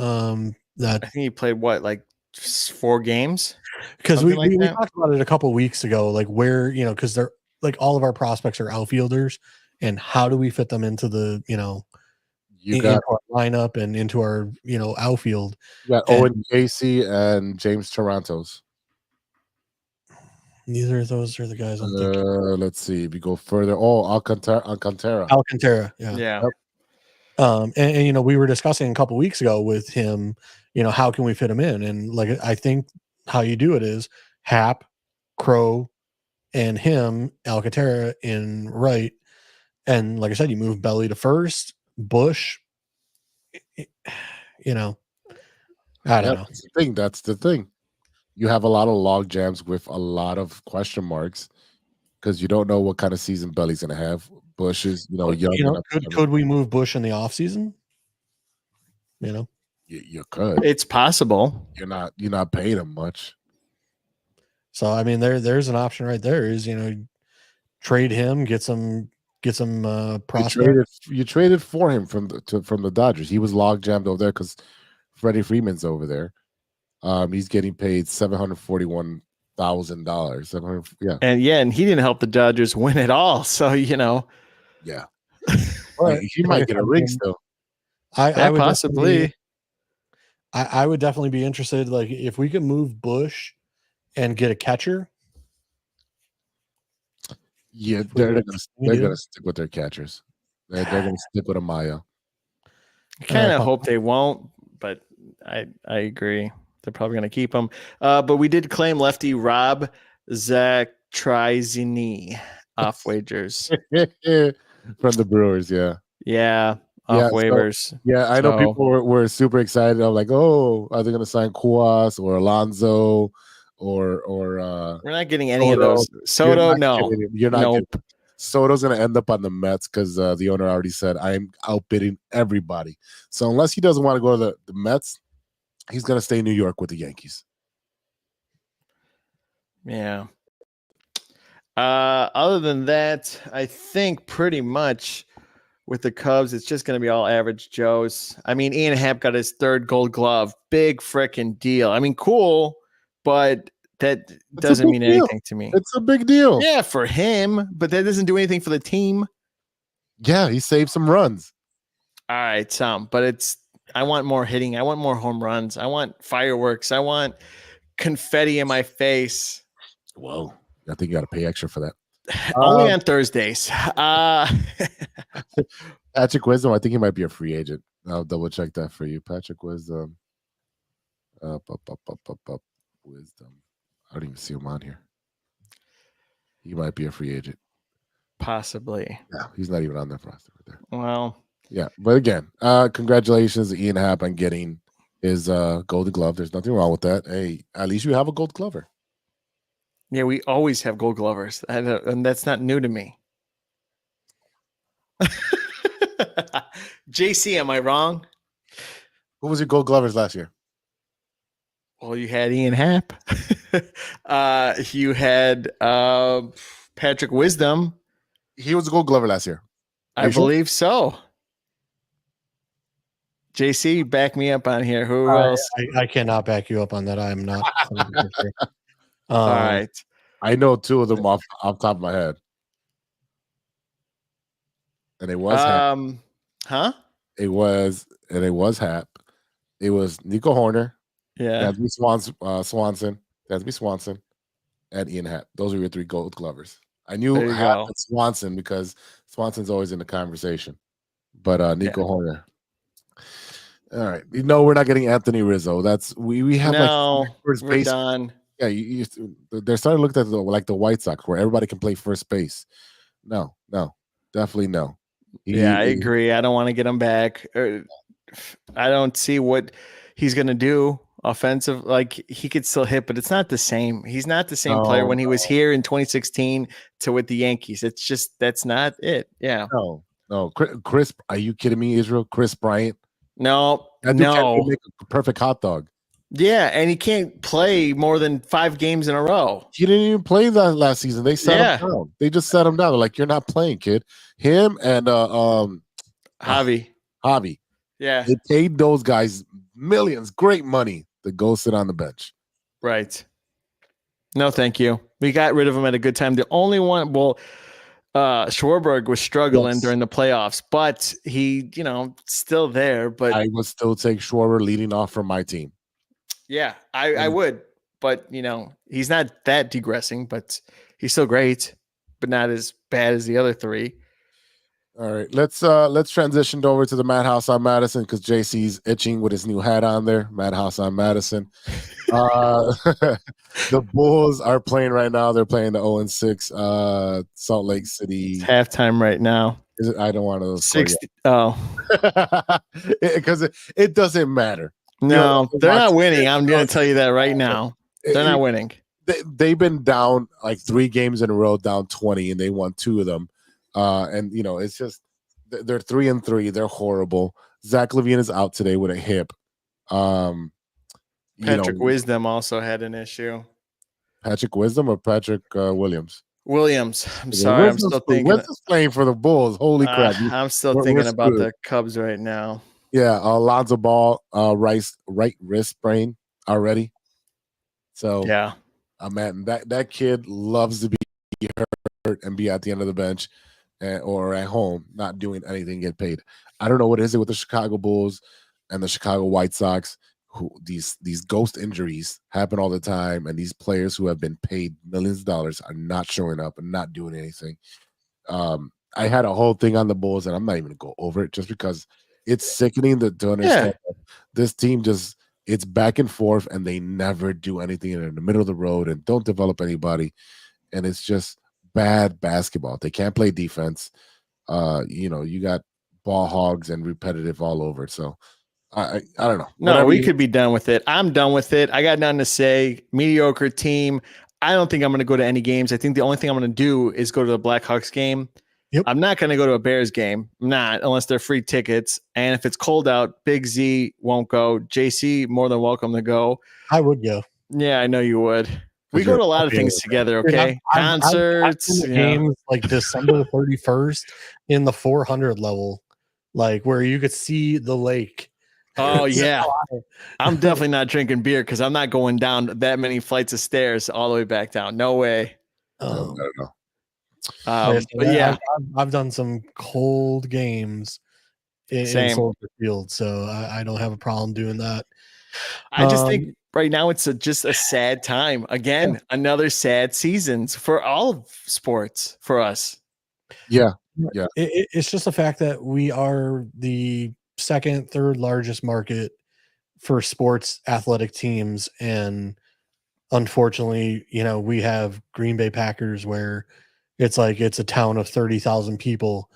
That I think he played 4 games. Because we talked about it a couple weeks ago, like where because they're like all of our prospects are outfielders, and how do we fit them into the into our lineup and into our outfield? You got Owen Casey and James Toronto's. Those are the guys I'm thinking. Let's see. If we go further, Alcantara. Yeah. Yep. And we were discussing a couple weeks ago with him, how can we fit him in? And like I think how you do it is Happ, Crow, and him, Alcantara in right. And like I said, you move Belly to first, Bush. I don't know. That's the thing. You have a lot of log jams with a lot of question marks because you don't know what kind of season Belly's going to have. Bush is, young. Could we move Bush in the offseason? You could. It's possible. You're not paying him much. So I mean, there's an option right there. Is trade him, get some prospects. You traded for him from the Dodgers. He was log jammed over there because Freddie Freeman's over there. He's getting paid $741,000. And he didn't help the Dodgers win at all. So yeah, he might get a ring still. I would possibly. I would definitely be interested. Like if we could move Bush and get a catcher. Yeah, they're gonna stick with their catchers. They're gonna stick with Amaya. I kind of hope they won't, but I agree. They're probably going to keep him. But we did claim lefty Rob Zaktrizini off wagers. From the Brewers, yeah. Yeah, waivers. I know people were super excited. I'm like, are they going to sign Cuas or Alonso or we're not getting any of those. Soto, no. You're not getting Soto's going to end up on the Mets because the owner already said, I'm outbidding everybody. So unless he doesn't want to go to the Mets, he's going to stay in New York with the Yankees. Yeah. Other than that, I think pretty much with the Cubs, it's just going to be all average Joes. I mean, Ian Happ got his 3rd Gold Glove. Big freaking deal. I mean, cool, but that doesn't mean anything to me. It's a big deal. Yeah, for him, but that doesn't do anything for the team. Yeah, he saved some runs. All right, but I want more hitting. I want more home runs. I want fireworks. I want confetti in my face. Whoa. I think you got to pay extra for that. Only on Thursdays. Patrick Wisdom, I think he might be a free agent. I'll double check that for you. Patrick Wisdom. Wisdom. I don't even see him on here. He might be a free agent. Possibly. Yeah, he's not even on that roster right there. Well. Yeah, but again, congratulations to Ian Happ on getting his Golden Glove. There's nothing wrong with that. Hey, at least you have a Gold Glover. Yeah, we always have Gold Glovers, and that's not new to me. JC, am I wrong? Who was your Gold Glovers last year? Well, you had Ian Happ. You had Patrick Wisdom. He was a Gold Glover last year. I believe so. JC, back me up on here. Who else? I cannot back you up on that. I am not. All right. I know 2 of them off top of my head. And it was Hap. Huh? It was Hap. It was Nico Horner. Yeah. Dansby Swanson, and Ian Happ. Those were your 3 Gold Glovers. I knew Happ and Swanson because Swanson's always in the conversation. But Nico Horner. All right. We're not getting Anthony Rizzo. That's we have first base. Done. Yeah, they're starting to look at the White Sox where everybody can play first base. No, definitely no. I agree. I don't want to get him back. I don't see what he's going to do offensive. Like, he could still hit, but it's not the same. He's not the same player when he was here in 2016 to with the Yankees. It's just, that's not it. Yeah. No. Chris, are you kidding me, Israel? Chris Bryant? No. That dude can't make a perfect hot dog. Yeah, and he can't play more than 5 games in a row. He didn't even play that last season. They sat him down. They just sat him down. They're like, you're not playing, kid. Him and Javi. Yeah. They paid those guys millions, great money to go sit on the bench. Right. No, thank you. We got rid of him at a good time. The only one, Schwarberg was struggling during the playoffs, but he, still there. But I would still take Schwarber leading off from my team. Yeah, I would, but he's not that degressing, but he's still great, but not as bad as the other 3. All right, let's transition over to the Madhouse on Madison because JC's itching with his new hat on there. Madhouse on Madison. The Bulls are playing right now. They're playing the 0-6 Salt Lake City. It's halftime right now. I don't want to 60. Because it doesn't matter. No, they're not winning. I'm going to tell you that right now. They're not winning. They've been down like 3 games in a row, down 20, and they won 2 of them. And it's just they're 3-3. They're horrible. Zach LaVine is out today with a hip. Patrick Wisdom also had an issue. Patrick Wisdom or Patrick Williams? Williams. I'm sorry. I'm still thinking. Wisdom's playing for the Bulls. Holy crap! I'm still thinking about the Cubs right now. Yeah, Alonzo Ball, right wrist sprain already. So yeah, man, that kid loves to be hurt and be at the end of the bench or at home, not doing anything, get paid. I don't know what is it with the Chicago Bulls and the Chicago White Sox. Who these ghost injuries happen all the time, and these players who have been paid millions of dollars are not showing up and not doing anything. I had a whole thing on the Bulls, and I'm not even gonna go over it just because it's sickening to understand this team it's back and forth, and they never do anything in the middle of the road and don't develop anybody, and it's just bad basketball. They can't play defense. You got ball hogs and repetitive all over. So I don't know. No, we could be done with it. I'm done with it. I got nothing to say. Mediocre team. I don't think I'm going to go to any games. I think the only thing I'm going to do is go to the Blackhawks game. Yep. I'm not going to go to a Bears game. I'm not, unless they're free tickets. And if it's cold out, Big Z won't go. JC, more than welcome to go. I would go. Yeah, I know you would. We go to a lot of things together, okay? Concerts, I've been to games like December 31st in the 400 level, like where you could see the lake. Oh yeah, I'm definitely not drinking beer because I'm not going down that many flights of stairs all the way back down. No way. I don't know. But yeah, I've done some cold games in Soldier Field, so I don't have a problem doing that. I just think right now it's just a sad time. Again, another sad season for all of sports for us. Yeah. It's just the fact that we are the second, third largest market for sports athletic teams, and unfortunately, we have Green Bay Packers where it's like it's a town of 30,000 people,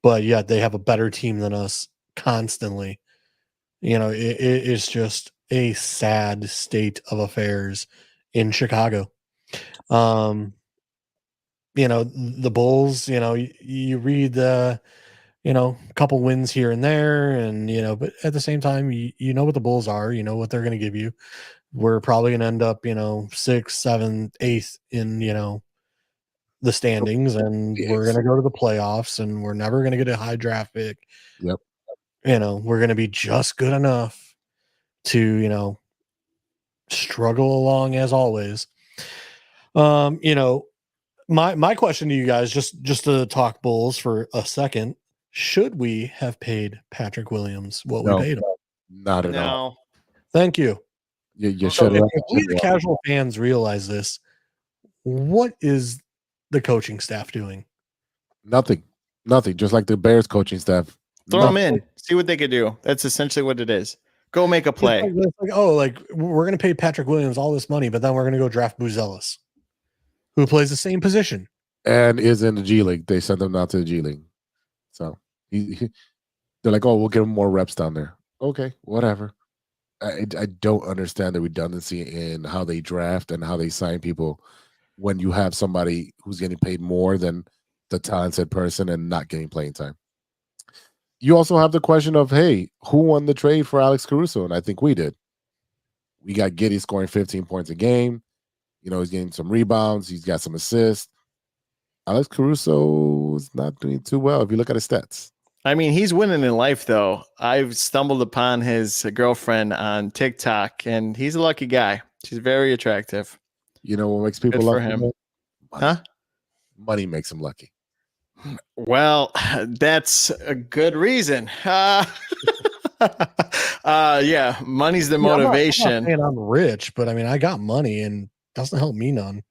but yet they have a better team than us constantly. It's just a sad state of affairs in Chicago. The Bulls, you read the, a couple wins here and there, and but at the same time, you know what the Bulls are, you know what they're going to give you. We're probably going to end up, 6th, 7th, 8th in, the standings, and we're going to go to the playoffs, and we're never going to get a high draft pick. Yep. We're going to be just good enough to, struggle along as always. My question to you guys, just to talk Bulls for a second, should we have paid Patrick Williams what we paid him? Not at all. Thank you. You should have. If we, the casual fans, realize this, what is the coaching staff doing? Nothing. Just like the Bears coaching staff. Throw them in. See what they could do. That's essentially what it is. Go make a play. We're going to pay Patrick Williams all this money, but then we're going to go draft Buzelis, who plays the same position and is in the G League. They sent him out to the G League, so they're like, "Oh, we'll give him more reps down there." Okay, whatever. I don't understand the redundancy in how they draft and how they sign people when you have somebody who's getting paid more than the talented person and not getting playing time. You also have the question of, hey, who won the trade for Alex Caruso? And I think we did. We got Giddey scoring 15 points a game. He's getting some rebounds. He's got some assists. Alex Caruso is not doing too well if you look at his stats. I mean, he's winning in life, though. I've stumbled upon his girlfriend on TikTok, and he's a lucky guy. She's very attractive. You know what makes people Good lucky? for him. Money. Money makes him lucky. Well, that's a good reason. Yeah, money's the motivation. I'm not saying I'm rich, but I mean, I got money, and doesn't help me none.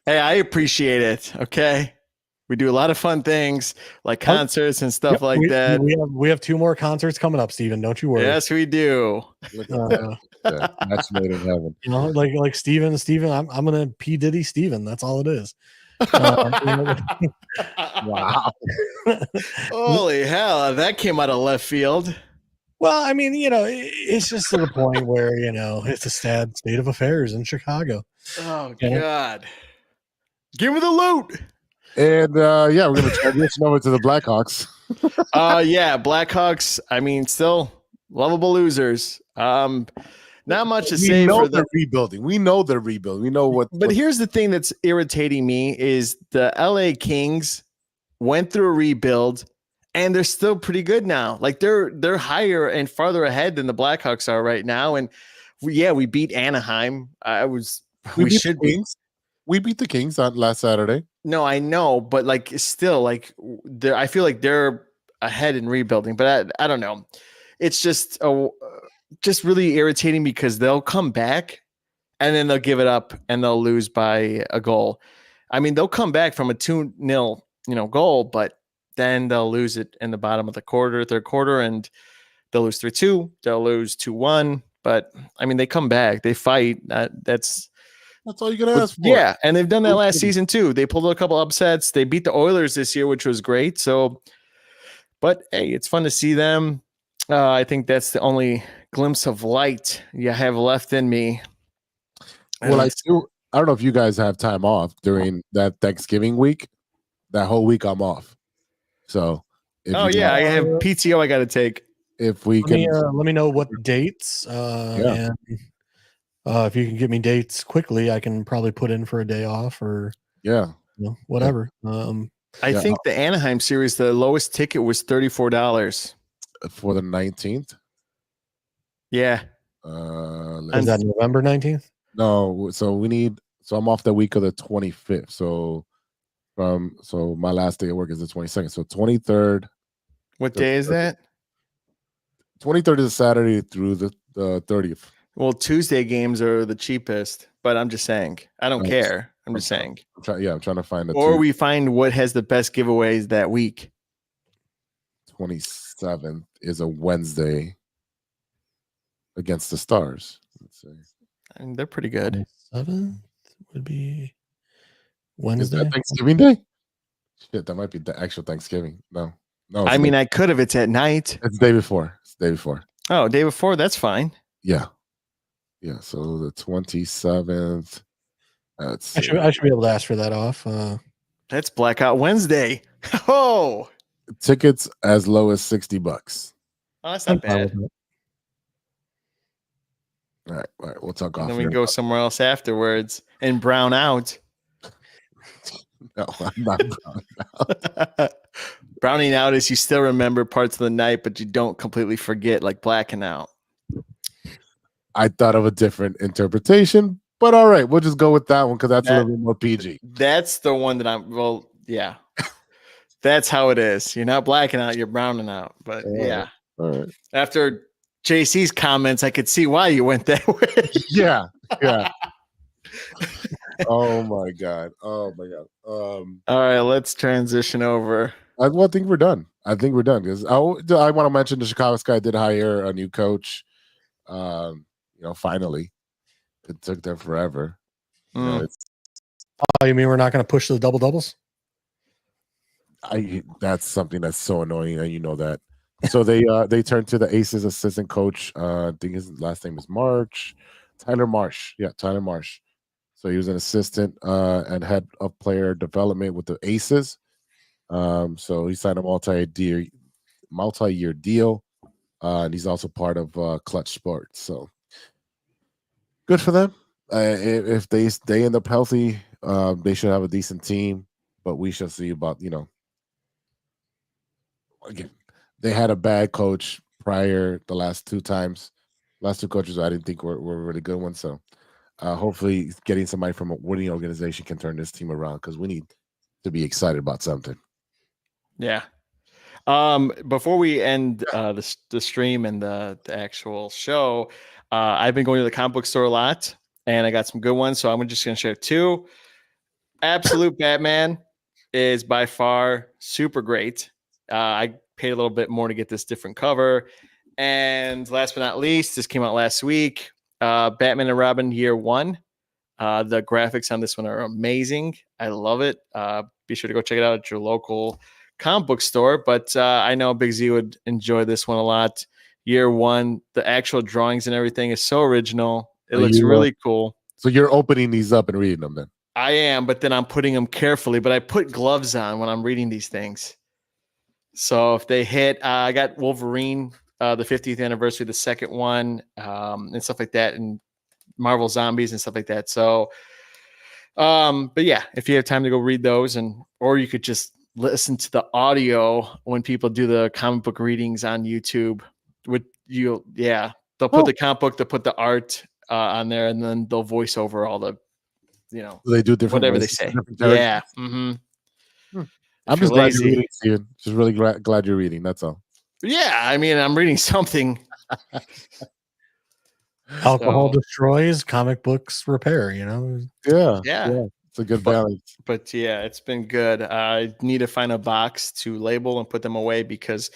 Hey, I appreciate it. Okay. We do a lot of fun things like concerts and stuff like that. We have 2 more concerts coming up, Steven. Don't you worry. Yes, we do. That's made in heaven. Like Steven, I'm gonna P Diddy Steven. That's all it is. Wow. Holy hell, that came out of left field. Well, I mean, it's just to the point where, it's a sad state of affairs in Chicago. Oh, God. Give me the loot. And we're going to transition over to the Blackhawks. Blackhawks, I mean, still lovable losers. Not much to say for they're rebuilding. We know they're rebuilding. We know what. But here's the thing that's irritating me is the LA Kings went through a rebuild, and they're still pretty good now. Like they're higher and farther ahead than the Blackhawks are right now. And we beat Anaheim. We beat the Kings on last Saturday. No, I know, but still, I feel like they're ahead in rebuilding. But I don't know. It's just really irritating because they'll come back and then they'll give it up and they'll lose by a goal. I mean, they'll come back from a 2-0, goal, but then they'll lose it in the bottom of the third quarter, and they'll lose 3-2. They'll lose 2-1. But I mean, they come back, they fight. That's all you gotta ask for. Yeah, and they've done that last season too. They pulled a couple upsets. They beat the Oilers this year, which was great. So, but hey, it's fun to see them. I think that's the only glimpse of light you have left in me. Well, I don't know if you guys have time off during that Thanksgiving week. That whole week I'm off. So, I have PTO I got to take. If we can, let me know what dates. And If you can get me dates quickly, I can probably put in for a day off or whatever. I think the Anaheim series, the lowest ticket was $34 for the 19th. Yeah. Is that November 19th? No, so I'm off the week of the 25th. So my last day at work is the 22nd. So 23rd. What day is that? 23rd is a Saturday through the 30th. Well, Tuesday games are the cheapest, but I'm just saying. I don't care. I'm just saying. I'm trying to find Or we find what has the best giveaways that week. 27th is a Wednesday against the Stars. Let's see. And they're pretty good. 7th would be Wednesday. Is that Thanksgiving Day? Shit, that might be the actual Thanksgiving. No. I mean, I could if it's at night. It's the day before. Oh, day before. That's fine. Yeah. So the 27th. I should be able to ask for that off. That's Blackout Wednesday. Oh, tickets as low as $60. Oh, that's not bad. All right. We'll talk off. Then we go somewhere else afterwards and brown out. No, I'm not brown out. Browning out is you still remember parts of the night, but you don't completely forget, like blacking out. I thought of a different interpretation, but all right, we'll just go with that one because that's a little bit more PG. That's the one that yeah. That's how it is. You're not blacking out, you're browning out. But yeah. All right. After JC's comments, I could see why you went that way. Yeah. Oh my god. All right, let's transition over. I think we're done. Because I want to mention the Chicago Sky did hire a new coach. Finally, it took them forever. You mean we're not going to push the double doubles? That's something that's so annoying, and you know that. So they turned to the Aces assistant coach. I think his last name is Tyler Marsh. Yeah, Tyler Marsh. So he was an assistant and head of player development with the Aces. So he signed a multi-year deal, and he's also part of Clutch Sports. So good for them. If they end up healthy, they should have a decent team. But we shall see about again. They had a bad coach prior the last two times. Last two coaches I didn't think were really good ones. So hopefully getting somebody from a winning organization can turn this team around because we need to be excited about something. Yeah. Before we end the stream and the actual show, I've been going to the comic book store a lot, and I got some good ones. So I'm just going to share two. Absolute Batman is by far super great. I paid a little bit more to get this different cover. And last but not least, this came out last week. Batman and Robin Year One. The graphics on this one are amazing. I love it. Be sure to go check it out at your local comic book store. But I know Big Z would enjoy this one a lot. Year One, the actual drawings and everything is so original. It looks really cool. So you're opening these up and reading them then? I am, but then I'm putting them carefully. But I put gloves on when I'm reading these things. So if they hit, I got Wolverine, the 50th anniversary, the second one, and stuff like that, and Marvel Zombies and stuff like that. So, but yeah, if you have time to go read those, or you could just listen to the audio when people do the comic book readings on YouTube. They'll put the comic book, they'll put the art on there, and then they'll voice over all the, they do different whatever they say. Yeah. Mm-hmm. I'm just glad you're reading, Steven. Just really glad you're reading. That's all. Yeah, I mean, I'm reading something. Alcohol destroys, comic books repair. Yeah. It's a good balance. But yeah, it's been good. I need to find a box to label and put them away because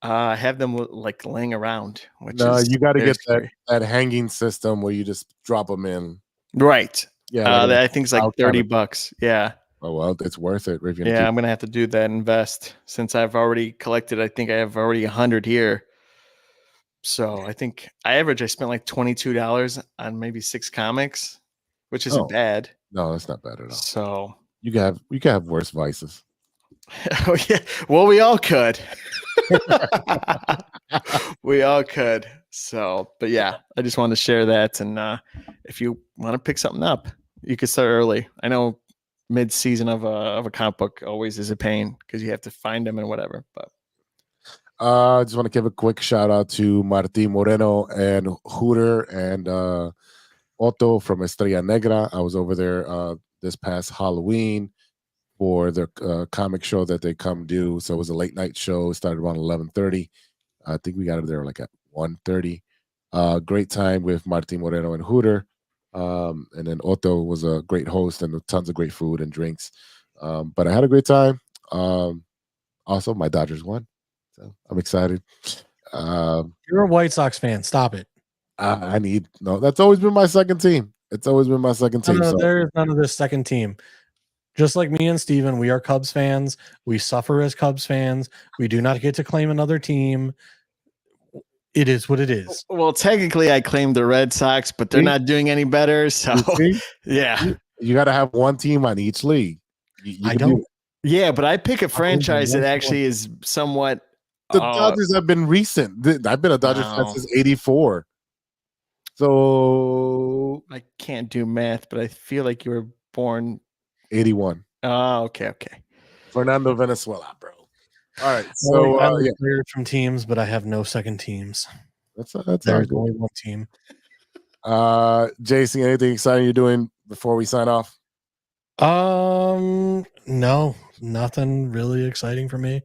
I have them like laying around. You got to get that hanging system where you just drop them in. Right. Yeah. I think it's like $30. Yeah. Oh, well, it's worth it. Yeah, I'm going to have to do that, invest, since I've already collected. I think I have already 100 here. So I think I spent like $22 on maybe 6 comics, which isn't bad. No, that's not bad at all. So you can have worse vices. Oh, yeah. Well, we all could. We all could. So, but yeah, I just wanted to share that. And if you want to pick something up, you could start early. I know mid-season of a comic book always is a pain because you have to find them and whatever. But I just want to give a quick shout out to Martin Moreno and Hooter and Otto from Estrella Negra. I was over there this past Halloween for their comic show that they come do. So it was a late night show. It started around 11:30. I think we got there like at 1:30. Great time with Martin Moreno and Hooter. And then Otto was a great host and tons of great food and drinks. But I had a great time. Also, my Dodgers won. So I'm excited. You're a White Sox fan. Stop it. That's always been my second team. It's always been my second team. No, so. there's none of this second team. Just like me and Steven, we are Cubs fans. We suffer as Cubs fans. We do not get to claim another team. It is what it is. Well, technically, I claimed the Red Sox, but they're not doing any better. So, yeah. You got to have one team on each league. I don't. Yeah, but I pick a franchise that actually is somewhat. The Dodgers have been recent. I've been a Dodgers fan since '84. So I can't do math, but I feel like you were born 81. Oh, okay. Fernando Venezuela, bro. All right, so I'm cleared from teams, but I have no second teams. There's only one team. JC, anything exciting you're doing before we sign off? No, nothing really exciting for me.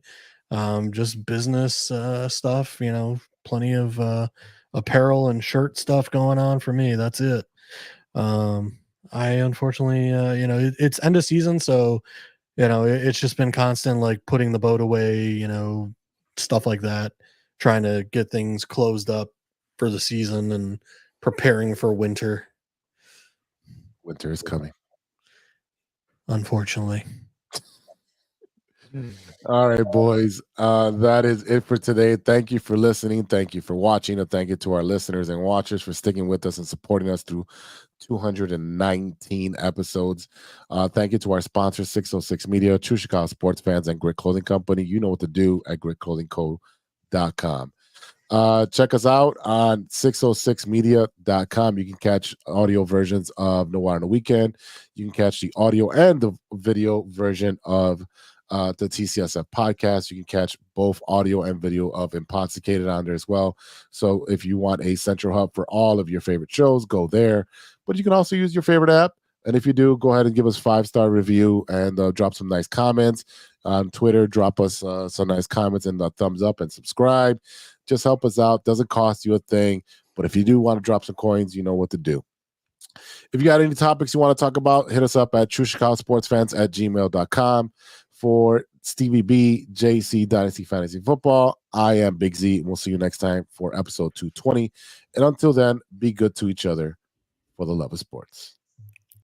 Just business stuff. Plenty of apparel and shirt stuff going on for me. That's it. I unfortunately, it's end of season, so it's just been constant, like putting the boat away, stuff like that, trying to get things closed up for the season and preparing for winter. Winter is coming. Unfortunately. All right, boys. That is it for today. Thank you for listening. Thank you for watching. And thank you to our listeners and watchers for sticking with us and supporting us through 219 episodes. Thank you to our sponsors, 606 Media, True Chicago Sports Fans, and Grit Clothing Company. You know what to do at gritclothingco.com. Check us out on 606media.com. You can catch audio versions of Noir on the Weekend. You can catch the audio and the video version of the TCSF podcast. You can catch both audio and video of Intoxicated on there as well. So if you want a central hub for all of your favorite shows, go there. But you can also use your favorite app. And if you do, go ahead and give us 5-star review and drop some nice comments on Twitter. Drop us some nice comments and a thumbs up and subscribe. Just help us out. Doesn't cost you a thing. But if you do want to drop some coins, you know what to do. If you got any topics you want to talk about, hit us up at truechicagosportsfans@gmail.com. For Stevie B, JC, Dynasty Fantasy Football, I am Big Z, and we'll see you next time for episode 220. And until then, be good to each other for the love of sports.